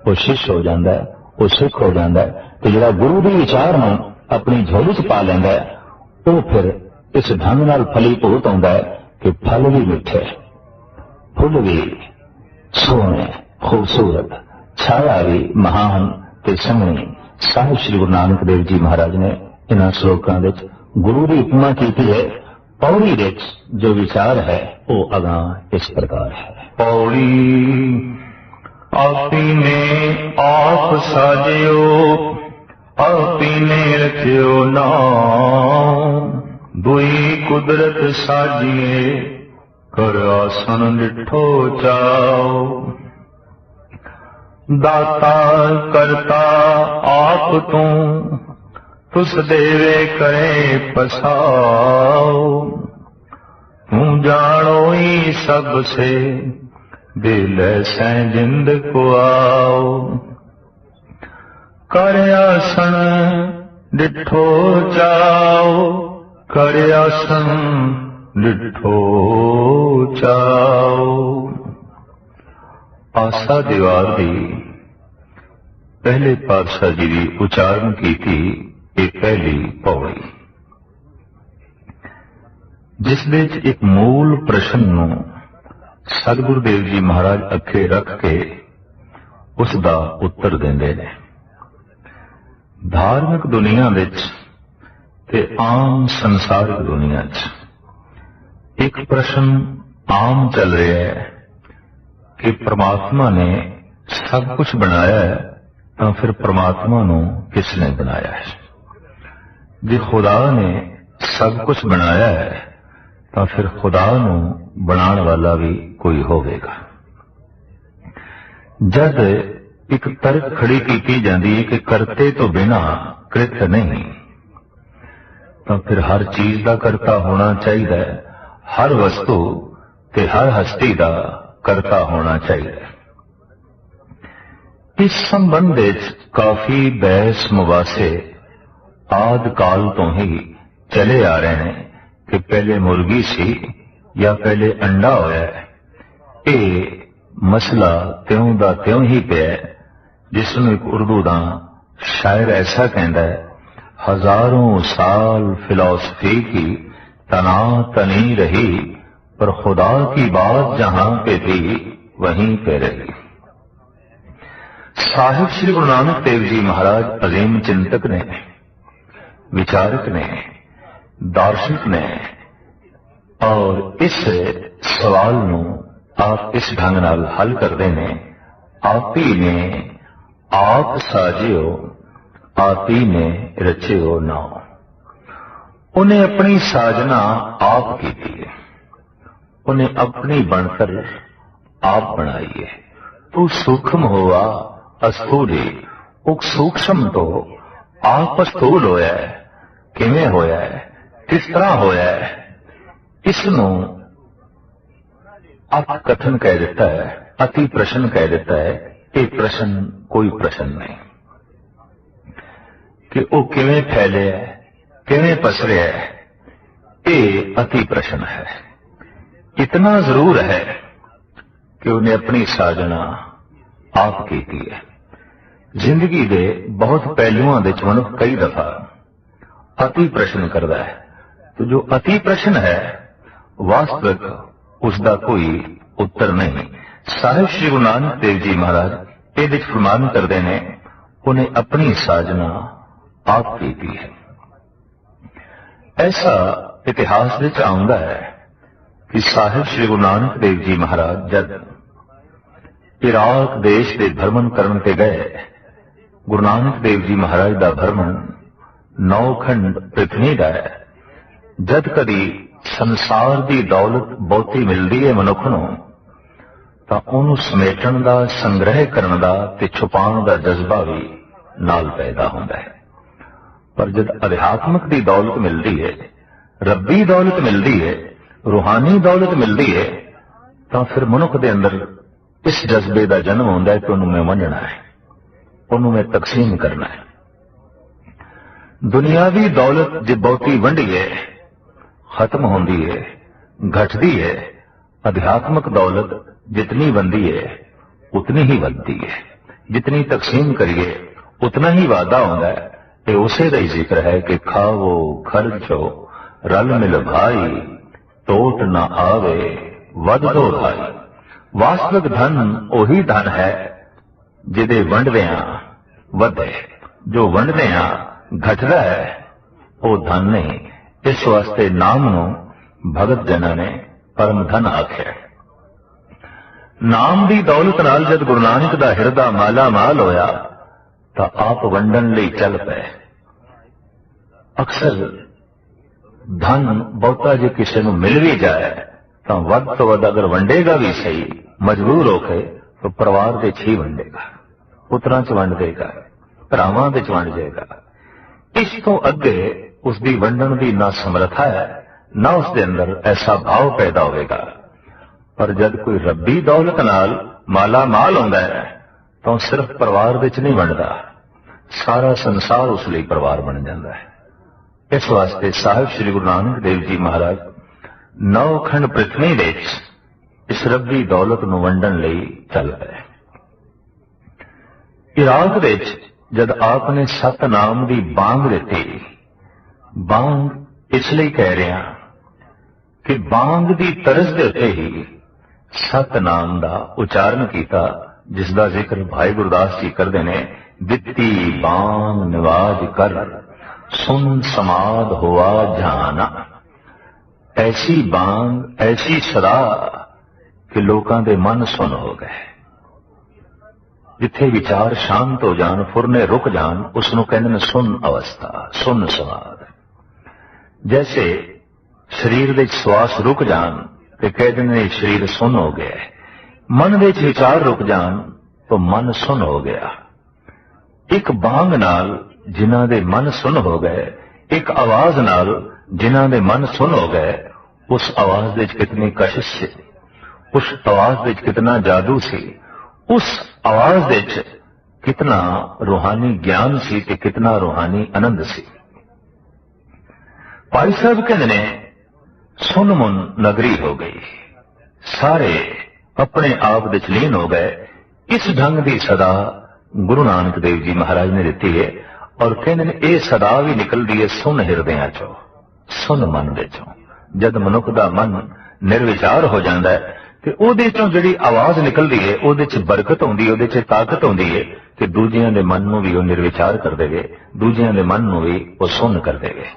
वो शिष्य हो जाता है, वो सिख हो जाता है। तो जिहड़ा गुरु के विचार नूं अपनी झोली च पा लैंदा है वो फिर इस ढंग नाल फलीभूत होंदा है कि फल भी मिठे, फुल भी सोहणे खूबसूरत, छाया भी महान ते संघनी। साहिब श्री गुरु नानक देव जी महाराज ने इन्हां श्लोकां विच गुरु की उपमा की है। पौड़ी विच जो विचार है वो अगां इस प्रकार है। पौड़ी आपी ने आप साजियो, आपी ने रखियो नाम, दुई कुदरत साजिए कर आसन डिठो चाओ। दाता करता आप तू, तुस देवे करे पसाओ। तू जानो ही सबसे, दिल से जिंद को आओ। कर आसन डिठो चाओ, कर आसन डिठो चाओ। आसा दीवार दी पहले पातशाह जी की उचारण की थी ये पहली पौड़ी, जिस विच एक मूल प्रश्न नूं सतगुरु देव जी महाराज अखे रख के उसका उत्तर देंदे ने। धार्मिक दुनिया विच ते आम संसारिक दुनिया च एक प्रश्न आम चल रहा है कि परमात्मा ने सब कुछ बनाया है तो फिर परमात्मा नूं किसने बनाया है। जे खुदा ने सब कुछ बनाया है तो फिर खुदा नूं बनाने वाला भी कोई होवेगा। जद एक तर्क खड़ी की जाती है कि करते तो बिना कृत नहीं, तो फिर हर चीज का करता होना चाहिए, हर वस्तु ते हर हस्ती का करता होना चाहिए। इस संबंध काफी बहस मुबासे आदि काल तो ही चले आ रहे हैं कि पहले मुर्गी सी या पहले अंडा होया। ये मसला त्यों दा त्यों ही पे है, जिसनों एक उर्दू दा शायर ऐसा कहता है, हजारों साल फिलॉसफी की तना तनी रही, पर खुदा की बात जहां पे थी वहीं पे रही। साहिब श्री गुरु नानक देव जी महाराज अजीम चिंतक ने, विचारक ने, दार्शनिक ने, और इस सवाल नूं आप इस ढंग नाल हल करते ने, आप ही ने आप साजियो, आप ही ने रचियो नाम। उन्हें अपनी साजना आप की थी, उन्हें अपनी बनकर आप बनाई है। तू सूक्ष्म हुआ अस्थूली, उक सूक्ष्म तो आप स्थूल होया है। किवें होया है, किस तरह होया है, इसनूं आप कथन कह देता है, अति प्रश्न कह देता है। ये प्रश्न कोई प्रश्न नहीं कि वो किवें फैले है, किवें पसरे है, ये अति प्रश्न है। इतना जरूर है कि उन्हें अपनी साजना आप की है। जिंदगी के बहुत पहलुओं दे मनुख कई दफा अति प्रश्न करता है, तो जो अति प्रश्न है वास्तविक उसका कोई उत्तर नहीं। साहिब श्री गुरु नानक देव जी महाराज ये फरमान करते हैं, उन्हें अपनी साजना आप की है। ऐसा इतिहास विच आउंदा है कि साहिब श्री गुरु नानक देव जी महाराज जब इराक देश के भ्रमण करने के गए, गुरु नानक देव जी महाराज का भ्रमण 9 खंड पृथ्वी का है। जद कदी संसार की दौलत बहुती मिलती है मनुख नूं, ਤਾਂ ਉਹਨੂੰ ਸਮੇਟਣ ਦਾ, ਸੰਗ੍ਰਹਿ ਕਰਨ ਦਾ ਤੇ ਛੁਪਾਉਣ ਦਾ ਜਜ਼ਬਾ ਵੀ ਨਾਲ ਪੈਦਾ ਹੁੰਦਾ ਹੈ। ਪਰ ਜਦ ਅਧਿਆਤਮਕ ਦੀ ਦੌਲਤ ਮਿਲਦੀ ਹੈ, ਰੱਬੀ ਦੌਲਤ ਮਿਲਦੀ ਹੈ, ਰੂਹਾਨੀ ਦੌਲਤ ਮਿਲਦੀ ਹੈ, ਤਾਂ ਫਿਰ ਮਨੁੱਖ ਦੇ ਅੰਦਰ ਇਸ ਜਜ਼ਬੇ ਦਾ ਜਨਮ ਹੁੰਦਾ ਹੈ ਕਿ ਉਹਨੂੰ ਮੈਂ ਵੰਡਣਾ ਹੈ, ਉਹਨੂੰ ਮੈਂ ਤਕਸੀਮ ਕਰਨਾ ਹੈ। ਦੁਨਿਆਵੀ ਦੌਲਤ ਜੇ ਬਹੁਤੀ ਵੰਡੀ ਹੈ ਖਤਮ ਹੁੰਦੀ ਹੈ, ਘਟਦੀ ਹੈ। ਅਧਿਆਤਮਕ ਦੌਲਤ जितनी बनती है उतनी ही बनती है, जितनी तकसीम करिए उतना ही वादा होता है। ये उसे का ही जिक्र है कि खाओ खर्चो रल मिल भाई, टोट न आवे वध दो भाई। वास्तविक धन ओही धन है जिदे वंडदियां वधे, जो वंडदियां घटदा है वो धन नहीं। इस वास्ते नाम नूं भगत जना ने परम धन आख्या। नाम की दौलत नाल जद गुरु नानक दा हिरदा माला माल होया तो आप वंडन लई चल पे। अक्सर धन बहुता जे किसी नूं मिल भी जाए तो वध तो वध अगर वंडेगा भी सही मजबूर होके तो परिवार दे ही वंडेगा, पुत्रां च वंड देगा, भरावां दे च वंड जाएगा। इस तो अगे उसकी वंडन की ना समर्था है, ना उसके अंदर ऐसा भाव पैदा होगा। पर जब कोई रब्बी दौलत नाल माला माल होंदा है तो सिर्फ परिवार विच नहीं बनता, सारा संसार उस लिए परिवार बन जाता है। इस वास्ते साहिब श्री गुरु नानक देव जी महाराज 9 खंड पृथ्वी विच इस रब्बी दौलत नूं वंडण लई चल पए। इराक विच जद आपने सतनाम की बांग दिती, बांग इसलिए कह रहे हैं कि बांग की तरज के उत्ते ही सतनाम का उचारण किया, जिसका जिक्र भाई गुरदास जी करते ने। दिती बांग निवाज कर सुन समाद हुआ जाना। ऐसी बांग, ऐसी सदा कि लोगों के मन सुन हो गए। जिथे विचार शांत हो जान, फुरने रुक जान, उसनों कहते सुन अवस्था, सुन समाद। जैसे शरीर के श्वास रुक जान तो कहते हैं शरीर सुन हो गया है। मन विच विचार रुक जान तो मन सुन हो गया। एक बांग नाल जिन्हां दे मन सुन हो गए, एक आवाज नाल जिन्हां दे मन सुन हो गए, उस आवाज विच कितनी कशिश सी, उस आवाज विच कितना जादू सी, उस आवाज विच कितना रूहानी ज्ञान सी ते कितना रूहानी आनंद सी। भाई साहब कहते ने सुन मुन नगरी हो गई, सारे अपने आप विच लीन हो गए। इस ढंग की सदा गुरु नानक देव जी महाराज ने दी है और कहते हैं यह सदा भी निकलती है सुन हिरदियां चो, सुन मन विचों। जद मनुख का मन निर्विचार हो जाता है तो उहदे चों जिहड़ी आवाज निकलती है उहदे च बरकत होंदी है, उहदे च ताकत होंदी है कि दूजियां दे मन नूं भी वो निर्विचार कर देवे, दूजियां दे मन नूं भी वो सुन कर देवे।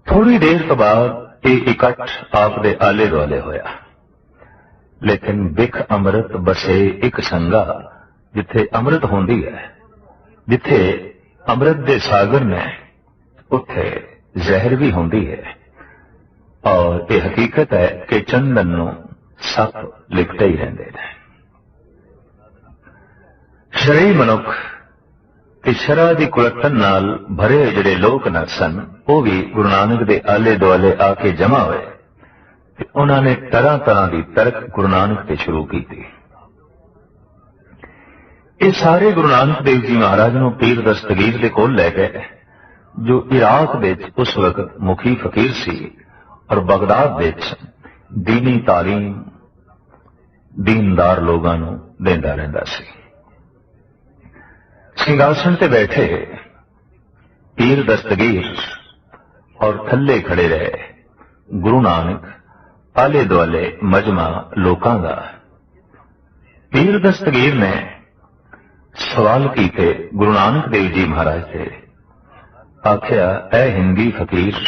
थोड़ी देर तो बाद ये इकट्ठ आप दे आले दुआले होया, लेकिन बिख अमृत बसे एक संगा। जिथे अमृत होंदी है, जिथे अमृत दे सागर ने, उथे जहर भी होंदी है। और ये हकीकत है कि चंदन नूं सप लिखते ही रहंदे ने। शरीर मनुख ते शरा दी कुलटन नाल भरे जिहड़े लोक न सन, वो भी गुरु नानक दे आले दुआले आके जमा होए ते उन्होंने तरह तरह की तर्क गुरु नानक ते शुरू की। ये सारे गुरु नानक देव जी महाराज नूं पीर दस्तगीर दे कोल लै गए, जो इराक विच उस वक्त मुखी फकीर सी और बगदाद विच दीनी तालीम दीनदार लोगों नूं देंदा रहिंदा सी। सिंहासन ते बैठे पीर दस्तगीर और थल्ले खड़े रहे गुरु नानक, आले दुआले मजमा लोकां दा। पीर दस्तगीर ने सवाल किए गुरु नानक देव जी महाराज से, आख्या ऐ हिंदी फकीर,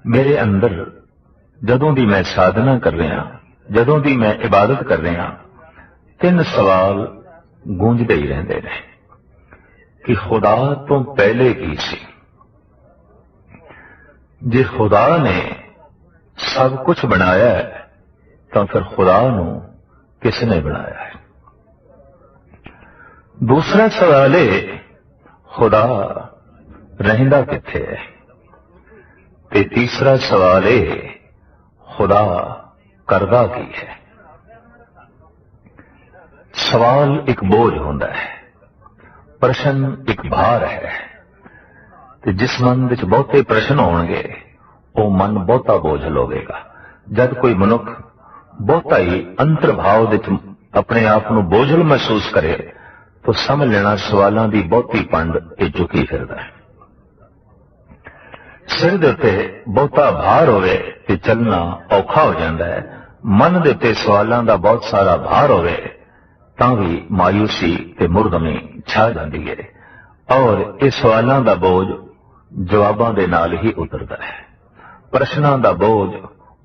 मेरे अंदर जदों दी मैं साधना कर रहा, जदों दी मैं इबादत कर रहा, 3 सवाल गूंजते ही रहते हैं कि खुदा तो पहले की सी। जे खुदा ने सब कुछ बनाया है तो फिर खुदा नूं किसने बनाया है? दूसरा सवाल है खुदा रहिंदा किथे है? ते तीसरा सवाल है खुदा करदा की है? सवाल एक बोझ होंदा है, प्रश्न एक भार है। ते जिस मन विच बहुते प्रश्न होणगे वो मन बहुता बोझल होवेगा। जब कोई मनुख बहुता ही अंतर्भाव विच अपने आप को बोझल महसूस करे तो समझ लेना सवालों की बहुती पंड ये चुकी फिरदा है। सिर दे उत्ते बहुता भार होवे ते चलना औखा हो जाता है। मन दे उत्ते सवालों का बहुत सारा भार होवे तां भी मायूसी ते मुरदमी छा जाती है और इस सवालों का बोझ जवाबां दे नाल ही उतरदा है। प्रश्नों का बोझ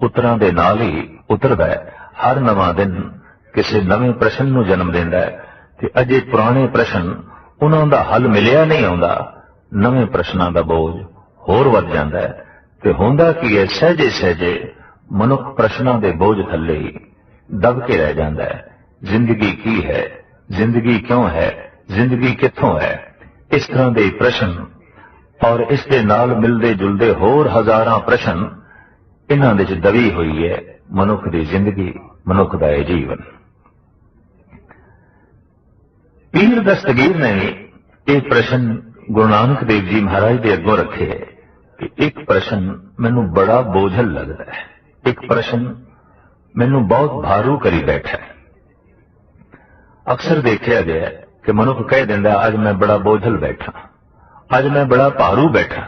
उत्तरां दे नाल ही उतरदा है। हर नवां दिन किसी नवे प्रश्न नूं जन्म दिंदा है ते अजे पुराने प्रश्न उन्हां दा हल मिलिया नहीं आउंदा। नवे प्रश्नों का बोझ होर वध जांदा है ते हुंदा की है सहजे सहजे मनुख प्रश्नों के बोझ थल्ले ही दब के रह जांदा है। जिंदगी की है, जिंदगी क्यों है, जिंदगी कित्थों है, इस तरह के प्रश्न और इस दे नाल मिलते जुलते होर हजारां प्रश्न इन्हां विच दबी हुई है मनुख की जिंदगी, मनुख का यह जीवन। पीर दस्तगीर ने एक प्रश्न गुरु नानक देव जी महाराज के अगों रखे है कि एक प्रश्न मैनू बड़ा बोझल लगता है, एक प्रश्न मैनू बहुत भारू करी बैठा है। अक्सर देखा गया है कि मनुख कह दिंदा अज मैं बड़ा बोझल बैठा, अज मैं बड़ा भारू बैठा।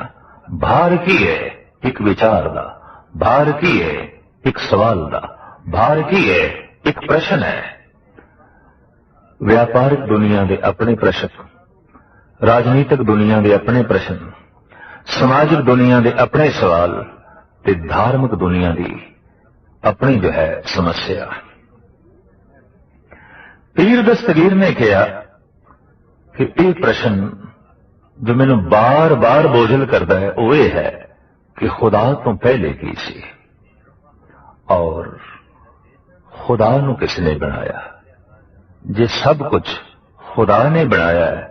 भार की है? एक विचार दा। भार की है? एक सवाल दा। भार की है? एक प्रश्न है। व्यापारिक दुनिया के अपने प्रश्न, राजनीतिक दुनिया के अपने प्रश्न, समाजिक दुनिया के अपने सवाल ते धार्मिक दुनिया की अपनी जो है समस्या। पीर दस्तगीर ने कहा कि यह प्रश्न जो मैनू बार बार बोझल करता है वो ये है कि खुदा तो पहले की सी और खुदा नू किसने बनाया? जे सब कुछ खुदा ने बनाया है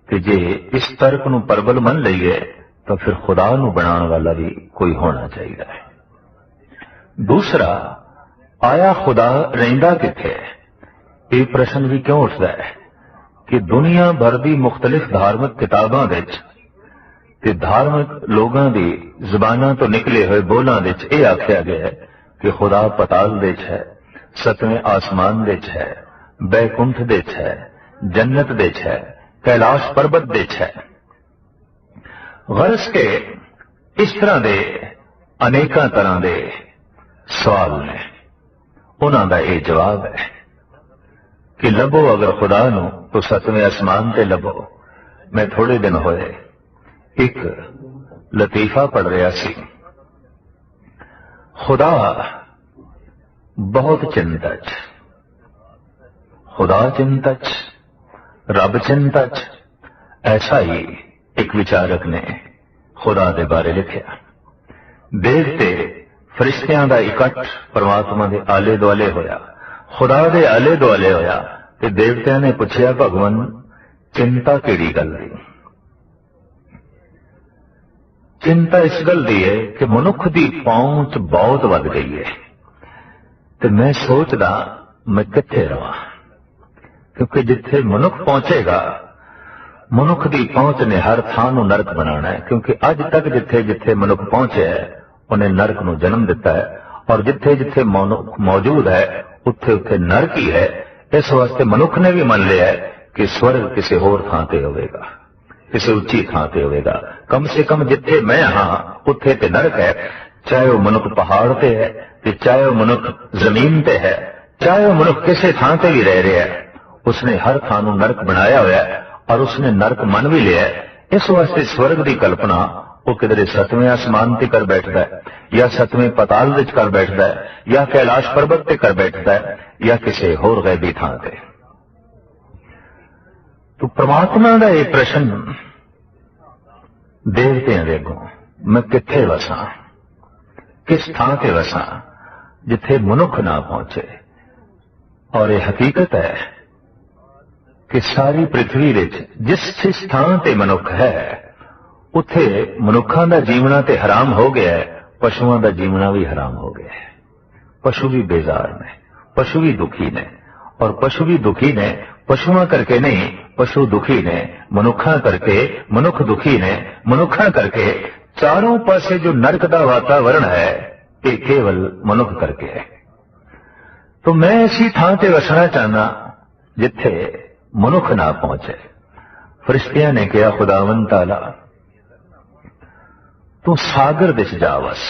कि जे इस तर्क नू प्रबल मन लईए तो फिर खुदा नू बनाने वाला भी कोई होना चाहिए है। दूसरा, आया खुदा रहिंदा किथे है? यह प्रश्न भी क्यों उठता है कि दुनिया भर की मुख्तलिफ धार्मिक किताबां विच ते धार्मिक लोगों की जुबानां तो निकले हुए बोलों विच यह आख्या गया है कि खुदा पताल विच है, सतवें आसमान विच है, बैकुंठ विच है, जन्नत विच है, कैलाश पर्वत विच है। गरज के इस तरह के अनेकों तरह के सवाल ने, उन्हां दा यह जवाब है कि लभो अगर खुदा नू तो सतवें आसमान ते लभो। मैं थोड़े दिन होए एक लतीफा पढ़ रहा सी। खुदा बहुत चिंता च, खुदा चिंता च, रब चिंता च, ऐसा ही एक विचारक ने खुदा के बारे लिखा। देवते फरिश्तियां दा इकट्ठ परमात्मा के आले दुआले होया, खुदा दे आले दुआले होया ते देवतियां ने पूछया भगवान चिंता केड़ी गल दी? चिंता इस गल दी है कि मनुख की पहुंच बहुत वध गई है ते मैं सोचदा मैं कित्थे रवां, क्योंकि जिथे मनुख पहुंचेगा मनुख की पहुंच ने हर थां नूं नरक बनाना है। क्योंकि अज तक जिथे जिथे मनुख पहुंचे है उन्हें नरक नूं जन्म दिता है और जिथे जिथे मनुख मौजूद है उत्थे उत्थे नरक ही है। इस वास्ते मनुख ने भी मान लिया है कि स्वर्ग किसी होर थां ते होवेगा, किसी उच्ची थां ते होवेगा। कम से कम जिथे मैं हाँ उत्थे ते नरक है, चाहे वह मनुख पहाड़ ते है ते चाहे वह मनुख जमीन ते है, चाहे वह मनुख किसी थां ते भी रह रहा है, उसने हर थां नूं नरक बनाया हुआ है और उसने नरक मन भी लिया है। इस वास्ते स्वर्ग की कल्पना वो किधरे सतवें आसमान ते कर बैठता है या सतवें पताल विच कर बैठता है या कैलाश पर्वत ते कर बैठता है या किसी होर गैबी थां ते। तो परमात्मा का यह प्रश्न देवतियां दे अगों मैं कित्थे वसां, किस थां ते वसां, जिथे मनुख ना पहुंचे। और यह हकीकत है कि सारी पृथ्वी विच जिस स्थान ते मनुख है उत्थे मनुखां दा जीवना ते हराम हो गया है, पशुओं का जीवना भी हराम हो गया है। पशु भी बेजार ने, पशु भी दुखी ने, और पशु भी दुखी ने पशुओं करके नहीं, पशु दुखी ने मनुखा करके, मनुख दुखी ने मनुखा करके। चारों पासे जो नरक का वातावरण है ये केवल मनुख करके है। तो मैं ऐसी थां ते वसना चाहना जिथे मनुख ना पहुंचे। फरिश्तियां ने कहा खुदावन ताला तू सागर दिस जा वस।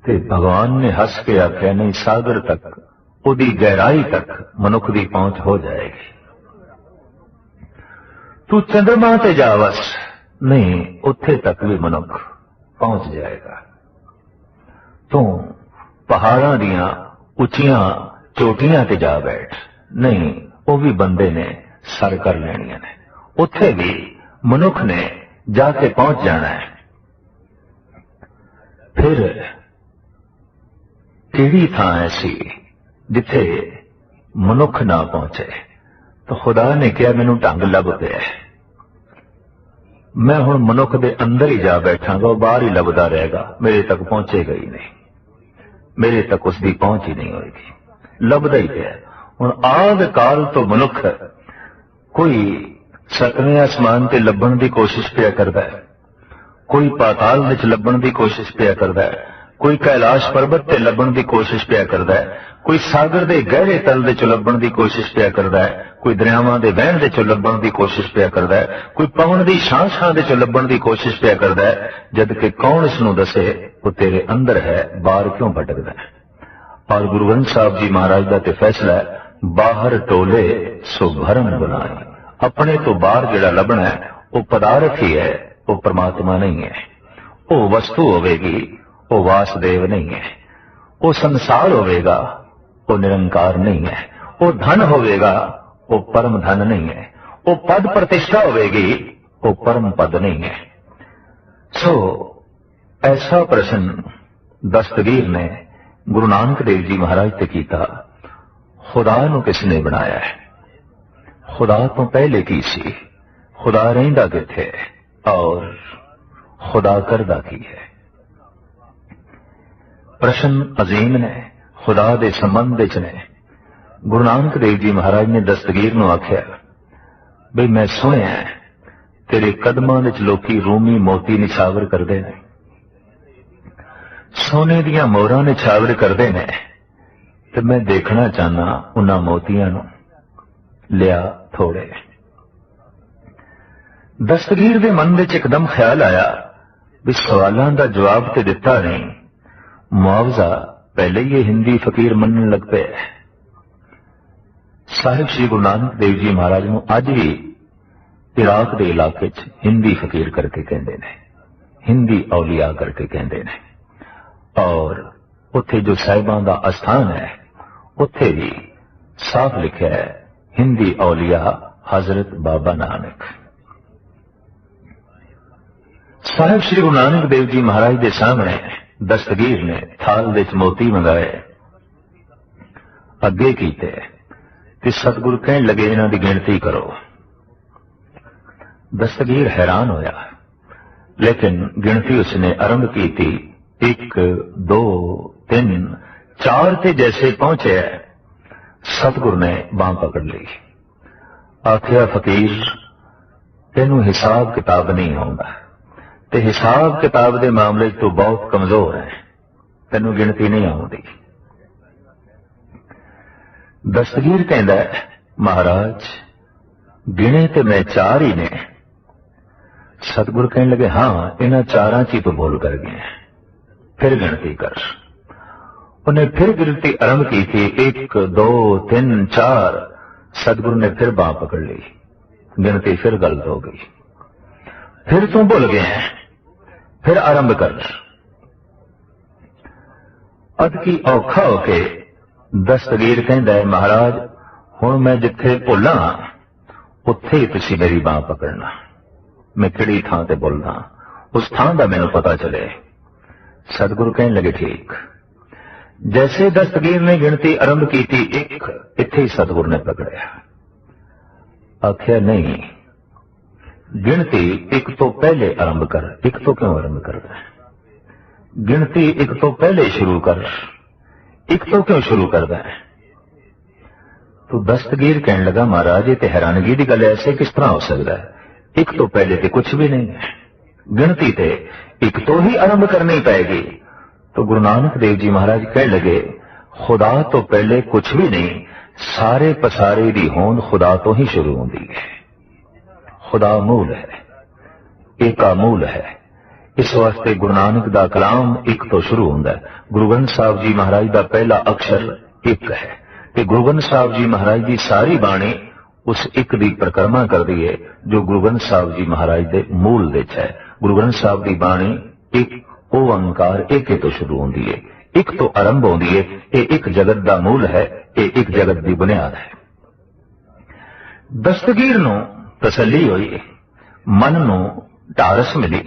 ते भगवान ने हस के आख्या नहीं, सागर तक, उदी गहराई तक मनुख की पहुंच हो जाएगी। तू चंद्रमा ते जा वस, नहीं उत्थे तक भी मनुख पहुंच जाएगा। तू पहाड़ां दियां उचियां चोटियां ते जा बैठ, नहीं वो भी बंदे ने सर कर लेनियां ने, उत्थे भी मनुख ने जाके पहुंच जाना है। फिर केड़ी थां ऐसी जिथे मनुख ना पहुंचे? तो खुदा ने कहा मैनू ढंग लभ पिया है, मैं हुण मनुख दे अंदर ही जा बैठांगा, वो बाहर ही लभदा रहेगा, मेरे तक पहुंचेगा ही नहीं, मेरे तक उसकी पहुंच ही नहीं होगी। लभदा ही पिया। हुण आद काल तो मनुख कोई सतवें आसमान ते लभण की कोशिश पिया करदा है, कोई पाताल विच लभण की कोशिश पिया करदा है, कोई कैलाश पर्वत ते लभण की कोशिश पिया करदा है, कोई सागर दे गहरे तल दे चों लभण की कोशिश पिया करदा है, कोई दरियावां दे वहण दे चों लभण की कोशिश पिया करदा है, कोई पवन दी छां दे चों लभण की कोशिश पिया करदा है। जबकि कौन इसनूं दसे वो तेरे अंदर है, बाहर क्यों भटकदा है? और गुरु ग्रंथ साहब जी महाराज का ते फैसला है, बाहर टोले सो भरम बनाए। अपने तो बाहर जिहड़ा लभना है वो पदार्थ ही है, वो परमात्मा नहीं है। वो वस्तु होवेगी, वो वासुदेव नहीं है। वो संसार होवेगा, वो निरंकार नहीं है। वो धन होवेगा, वो परम धन नहीं है। वो पद प्रतिष्ठा होवेगी, वो परम पद नहीं है। सो ऐसा प्रश्न दस्तगीर ने गुरु नानक देव जी महाराज ते कीता, खुदा नूं किसने बनाया है? खुदा तो पहले की सी? खुदा रहिंदा किथे है? और खुदा करदा की है? प्रश्न अजीम ने, खुदा दे संबंध विच ने। गुरु नानक देव जी महाराज ने दस्तगीर नूं आख्या बई मैं सुनिया तेरे कदमां विच लोकी रूमी मोती निछावर करदे ने, सोने दियां मोहरां निछावर करदे ने, ते मैं देखना चाहना उन्हां मोतियां नूं, लिया थोड़े। दस्तगीर दे मन विच एकदम ख्याल आया भी सवालां दा जवाब ते दिता नहीं, मुआवजा पहले ही ये हिंदी फकीर मनन लग पे। साहिब श्री गुरु नानक देव जी महाराज नूं अज भी इराक के इलाके च हिंदी फकीर करके कहते हैं, हिंदी औलिया करके कहते हैं। और उत्थे जो साहिबां दा अस्थान है उत्थे भी साफ लिखा है हिंदी औलिया हजरत बाबा नानक। साहिब श्री गुरु नानक देव जी महाराज के सामने दस्तगीर ने थाल विच मोती मंगाए, अगे कीते कि सतगुरु कहन लगे इन्हां दी गिणती करो। दस्तगीर हैरान होया, लेकिन गिणती उसने आरंभ की थी, 1 2 3 4 ते जैसे पहुंचे सतगुरु ने बांह पकड़ ली, आखिया फकीर तेनू हिसाब किताब नहीं आउंदा, ते हिसाब किताब के मामले तो बहुत कमजोर है, तेनू गिणती नहीं आउंदी। दस्तगीर कहंदा महाराज गिणे ते मैं 4 ही ने। सतगुरु कहने लगे हाँ इन्हां 4 च ही तो भूल कर गए, फिर गिणती कर। उन्हें फिर गिनती आरंभ की थी, 1 2 3 4। सतगुरु ने फिर बांह पकड़ ली, गिनती फिर गलत हो गई, फिर तुम भूल गए हैं, फिर आरंभ कर। अद की औखा होके दस्तगीर कहंदा है महाराज हुण मैं जिथे भुल्ला उत्थे ही तुसीं मेरी बांह पकड़ना, मैं किहड़ी थां ते बोलदा उस थां दा मैनूं पता चले। सतगुरु कहने लगे ठीक। जैसे दस्तगीर ने गिनती आरंभ की थी एक, इत्थे ही सतगुरु ने पकड़िया। आख्या नहीं, गिनती एक तो पहले आरंभ कर। एक तो क्यों आरंभ कर रहा है? गिनती एक तो पहले शुरू कर। एक तो क्यों शुरू कर रहा है? तो दस्तगीर कहने लगा महाराज ये तो हैरानगी की गल है, ऐसे किस तरह हो सकता है? एक तो पहले तो कुछ भी नहीं है, गिनती थे एक तो ही आरंभ करनी पड़ेगी। तो गुरु नानक देव जी महाराज कहने लगे खुदा तो पहले कुछ भी नहीं, सारे पसारे दी होंद खुदा तो ही शुरू होती है। खुदा मूल है, एका मूल है। इस वास्ते गुरु नानक दा कलाम एक तो शुरू होंदा है। गुरु ग्रंथ साहब जी महाराज दा पहला अक्षर एक है ते गुरु ग्रंथ साहब जी महाराज की सारी बाणी उस एक दी परिक्रमा करती है जो गुरु ग्रंथ साहब जी महाराज दे मूल विच है। गुरु ग्रंथ साहब की बाणी एक ओंकार एक तो शुरू होती है, एक तो आरंभ होती है। ये एक जगत का मूल है, ये एक जगत की बुनियाद है। दस्तगीर नूं तसल्ली हुई, मन नूं ढारस मिली।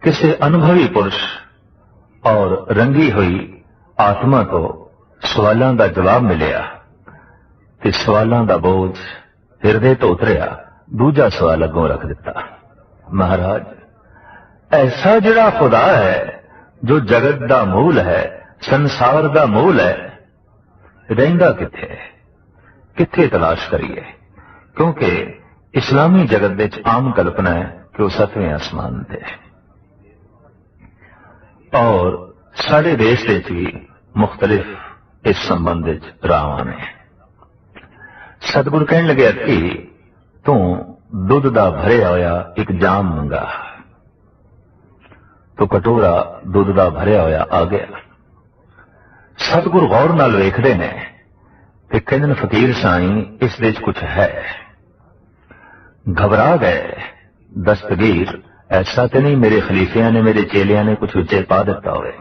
किसी अनुभवी पुरुष और रंगी हुई आत्मा तो सवालों का जवाब मिलिया ते सवालों का बोझ हिरदे तो उतरिया। दूजा सवाल अगों रख दिता, महाराज ऐसा जिहड़ा खुदा है जो जगत का मूल है, संसार का मूल है, रहिंदा किथे है? किथे तलाश करिए? क्योंकि इस्लामी जगत विच आम कल्पना है कि वह 7वें आसमान ते है और साढ़े देश विच भी मुख्तलिफ इस संबंध विच रावां ने। सतगुरु कहने लगे कि तू दुध दा भरिया होया एक जाम मंगा। तो कटोरा दुध दा भरिया होया आ गया। सतगुरु गौर नाल वेखदे ने ते कहंदे ने फकीर साईं इस विच कुछ है। घबरा गए दस्तगीर, ऐसा तो नहीं मेरे खलीफिया ने मेरे चेलिया ने कुछ विचे पा दिता होवे।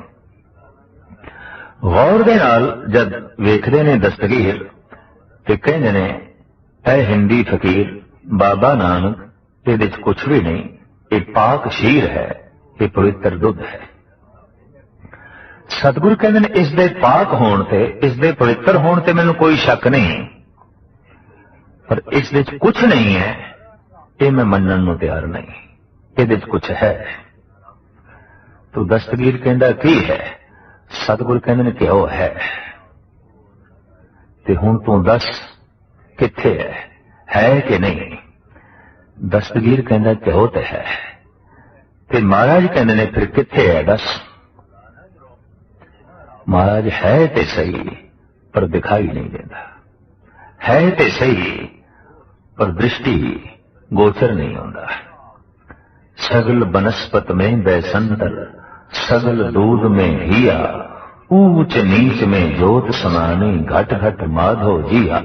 गौर दे नाल जद वेखदे ने दस्तगीर ते कहंदे ने ऐ हिंदी फकीर बाबा नानक इहदे च कुछ भी नहीं, ये पाक शीर है, ये पवित्र दुध है। सतगुरु कहंदे ने इस दे पाक होण ते इस दे पवित्र होण ते मैनूं कोई शक नहीं, पर इस दे च कुछ नहीं है ये मैं मनण नूं तैयार नहीं। इहदे च कुछ है। तो दस्तगीर कहंदा की है? सतगुरु कहंदे ने कि ओ है। ते हुण तू दस किथे है कि नहीं? दस्तगीर कहंदा कि हो ते है। ते महाराज कहंदे ने फिर किथे है दस? महाराज है ते सही पर दिखाई नहीं देता, है ते सही पर दृष्टि गोचर नहीं होता। सगल बनस्पत में बैसंतर, सगल दूध में हिया, ऊंच नीच में जोत समानी, घट घट माधो जिया।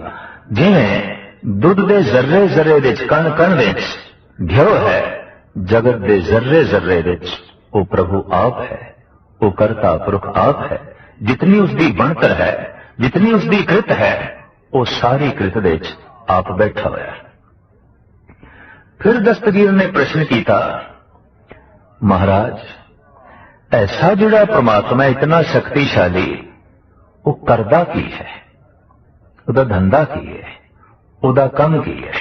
जिवें दुध दे जर्रे जर्रे विच कण कण विच घ्यो है, जगत दे जर्रे जर्रे विच वो प्रभु आप है, वो करता पुरख आप है। जितनी उसकी बनतर है, जितनी उसकी कृत है, वो सारी कृत विच आप बैठा हुआ है। फिर दस्तगीर ने प्रश्न किया, महाराज ऐसा जिहड़ा परमात्मा इतना शक्तिशाली वो करदा की है? उहदा धंधा की है? उहदा कम की है?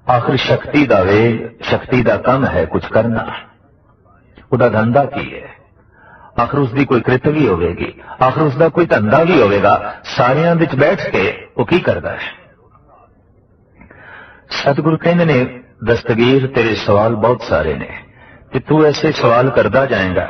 आखिर शक्ति दा वेग, शक्ति दा कम है कुछ करना, उहदा धंधा की है? आखिर उसकी कोई कृत भी होगी, आखिर उसका कोई धंधा भी होगा। सारियां विच बैठ के वो की करदा है? सतगुरु कहंदे ने दस्तगीर तेरे सवाल बहुत सारे ने कि तू ऐसे सवाल करता जाएगा,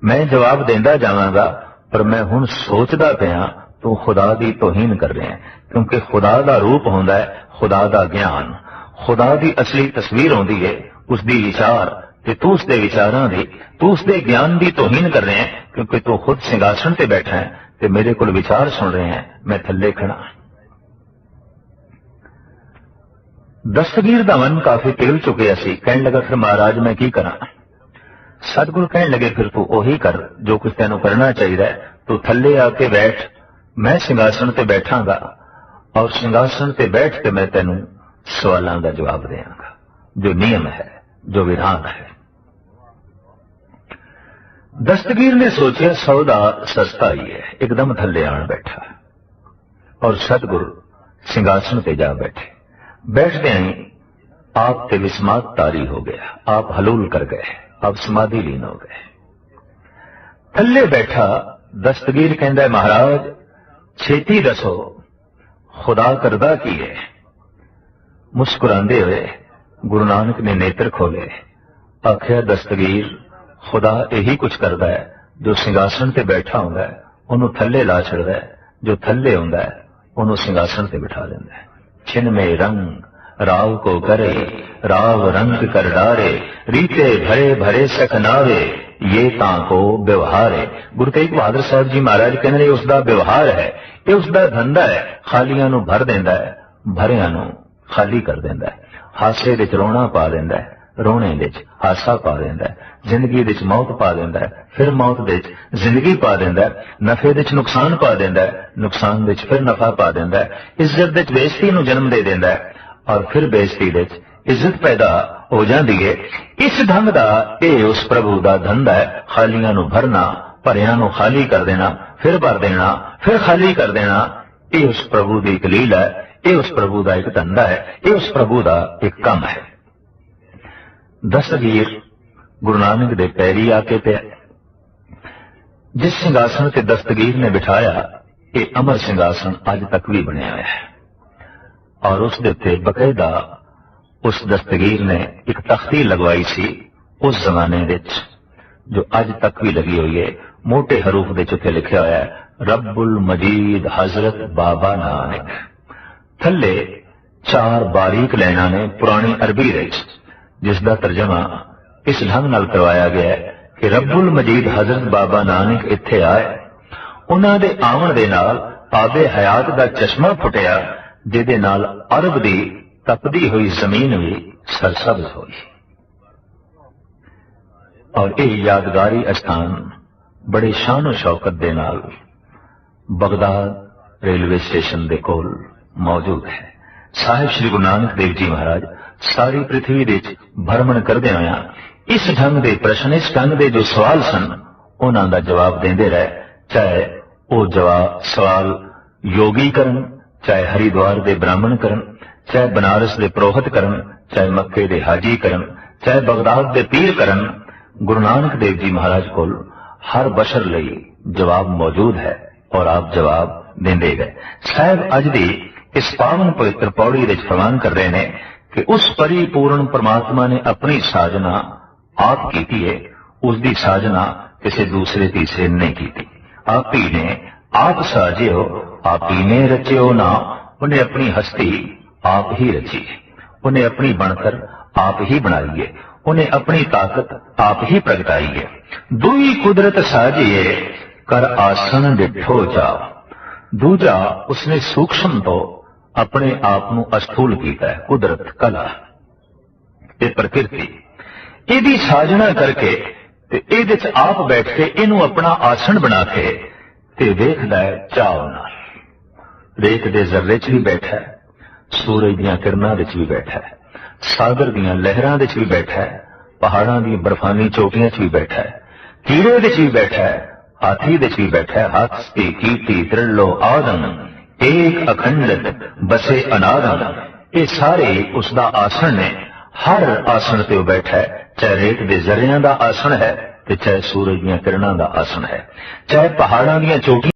मैं जवाब देंदा जावांगा, पर मैं हुण सोचदा पिया तू खुदा दी तौहीन कर रहे हैं। क्योंकि खुदा दा रूप होंदा है खुदा दा ज्ञान, खुदा दी असली तस्वीर होंदी है उसदी विचार, ते तू उसदे विचारां दी, तू उसदे ज्ञान दी तौहीन कर रहे हैं। क्योंकि तू खुद सिंहासन ते बैठा है ते मेरे कोल विचार सुन रहे हैं, मैं थल्ले खड़ा। दस्तगीर दा मन काफी पिघल चुकिया सी। कहने लगा फिर महाराज मैं की करा? सतगुरु कहने लगे फिर तू ओही कर जो कुछ तेनों करना चाहिए। तू थल्ले आके बैठ, मैं सिंहासन ते बैठांगा और सिंहासन ते बैठ के मैं तेनों सवालों का जवाब देंगा, जो नियम है, जो विधान है। दस्तगीर ने सोचा सौदा सस्ता ही है, एकदम थल्ले आन बैठा और सतगुरु सिंहासन पे जा बैठे। बैठते ही आप ते विस्मात तारी हो गया, आप हलूल कर गए, आप समाधि लीन हो गए। थल्ले बैठा दस्तगीर कहंदा महाराज छेती दसो खुदा करदा की है। मुस्कुरांदे हुए गुरु नानक ने नेत्र खोले, आख्या दस्तगीर खुदा यही कुछ करदा है, जो सिंहासन ते बैठा हुंदा है उन्होंने थल्ले ला छड़दा है, जो थल्ले हुंदा है उन्होंने सिंहासन ते बिठा लेंदा है। छिन में रंग राव को करे, राव रंग कर डारे, रीते भरे भरे सकनावे, ये तां को व्यवहार है। गुरु तेग बहादुर साहब जी महाराज कहते हैं उसका व्यवहार है, ये उसका धंधा है। खालियां नूं भर देंदा है, भरियां नूं खाली कर देंदा है। हासे विच रोना पा देंदा है, रोने विच हासा पा देंदा है। जिंदगी विच मौत पा देंदा है, फिर मौत विच जिंदगी पा देंदा है। नफे विच नुकसान पा देंदा है, नुकसान विच फिर नफा पा देंदा है। इज्जत विच बेइज्जती नूं जन्म दे देंदा है और फिर बेइज्जती विच इज्जत पैदा हो जाती है। इस ढंग का यह उस प्रभु का धंधा है, खालियां नूं भरना, भरियां नूं खाली कर देना, फिर भर देना, फिर खाली कर देना। यह उस प्रभु की एक लीला है, यह उस प्रभु का एक धंधा है, यह उस प्रभु का एक काम है। दस्तगीर गुरु नानक दे पैरी आके पे जिस सिंहासन से दस्तगीर ने बिठाया, ये अमर सिंहासन अज तक भी बनया हुआ है और उस दे उत्ते बकायदा उस दस्तगीर ने एक तख्ती लगवाई सी उस जमाने विच, जो अज तक भी लगी हुई है। मोटे हरूफ दे उत्ते लिखा हुआ है रब्बुल मजीद हजरत बाबा नानक। थल्ले 4 बारीक लाइनां ने पुरानी अरबी विच, जिसका तर्जमा इस ढंग नाल करवाया गया है कि रब्बुल मजीद हजरत बाबा नानक इत्थे आए, उन्हां दे आवन दे नाल आबे हयात दा चश्मा फुटिया, जिहदे नाल अरब दी तपदी हुई जमीन भी सरसब्ज हुई। और यह यादगारी स्थान बड़े शानो शौकत दे नाल बगदाद रेलवे स्टेशन दे कोल मौजूद है। साहिब श्री गुरु नानक देव जी महाराज सारी पृथ्वी विच भ्रमण करदे होया इस ढंग के प्रश्न, इस ढंग के जो सवाल सन उन्हां दा जवाब देंदे रहे। चाहे वो जवाब सवाल योगी करन, चाहे हरिद्वार दे ब्राह्मण करन, चाहे बनारस दे पुरोहित करन, चाहे मक्के दे हाजी करन, चाहे बगदाद दे पीर करन, गुरु नानक देव जी महाराज कोल हर बशर लई जवाब मौजूद है और आप जवाब देंदे गए। साहब अज दी इस पावन पवित्र पौड़ी विच फरमान कर रहे हैं कि उस परिपूर्ण परमात्मा ने अपनी साजना आप की है, उसकी साजना किसी दूसरे तीसरे ने नहीं की। आप ही ने आप साजियो, आप ही ने रचियो ना। उन्हें अपनी हस्ती आप ही रची, उन्हें अपनी बनकर आप ही बनाई है, उन्हें अपनी ताकत आप ही प्रगटाई है। दुई कुदरत साजिए कर आसन डिठो जाओ। दूजा उसने सूक्ष्म तो अपने आप को अस्थूल किया है। कुदरत कला ये प्रकृति इहदी साजना करके ते इहदे च आप बैठ के इनू अपना आसन बना के ते वेखदा है चाव नाल। रेत दे जर्रे च भी बैठा है, सूरज दीयां किरणां विच भी बैठा है, सागर दीयां लहरां विच भी बैठा है, पहाड़ां दी बर्फानी चोटियां च भी बैठा है, कीड़े विच भी बैठा है, हाथी विच भी बैठा है। हस्ती कीर्ति त्रिलो आदम एक अखंडत बसे अनादम। ये सारे उसका आसन ने। हर आसन ते बैठा है, चाहे रेत दे जरियां दा आसन है, चाहे सूरज दीयां किरणां दा आसन है, चाहे पहाड़ां दीयां चोटियां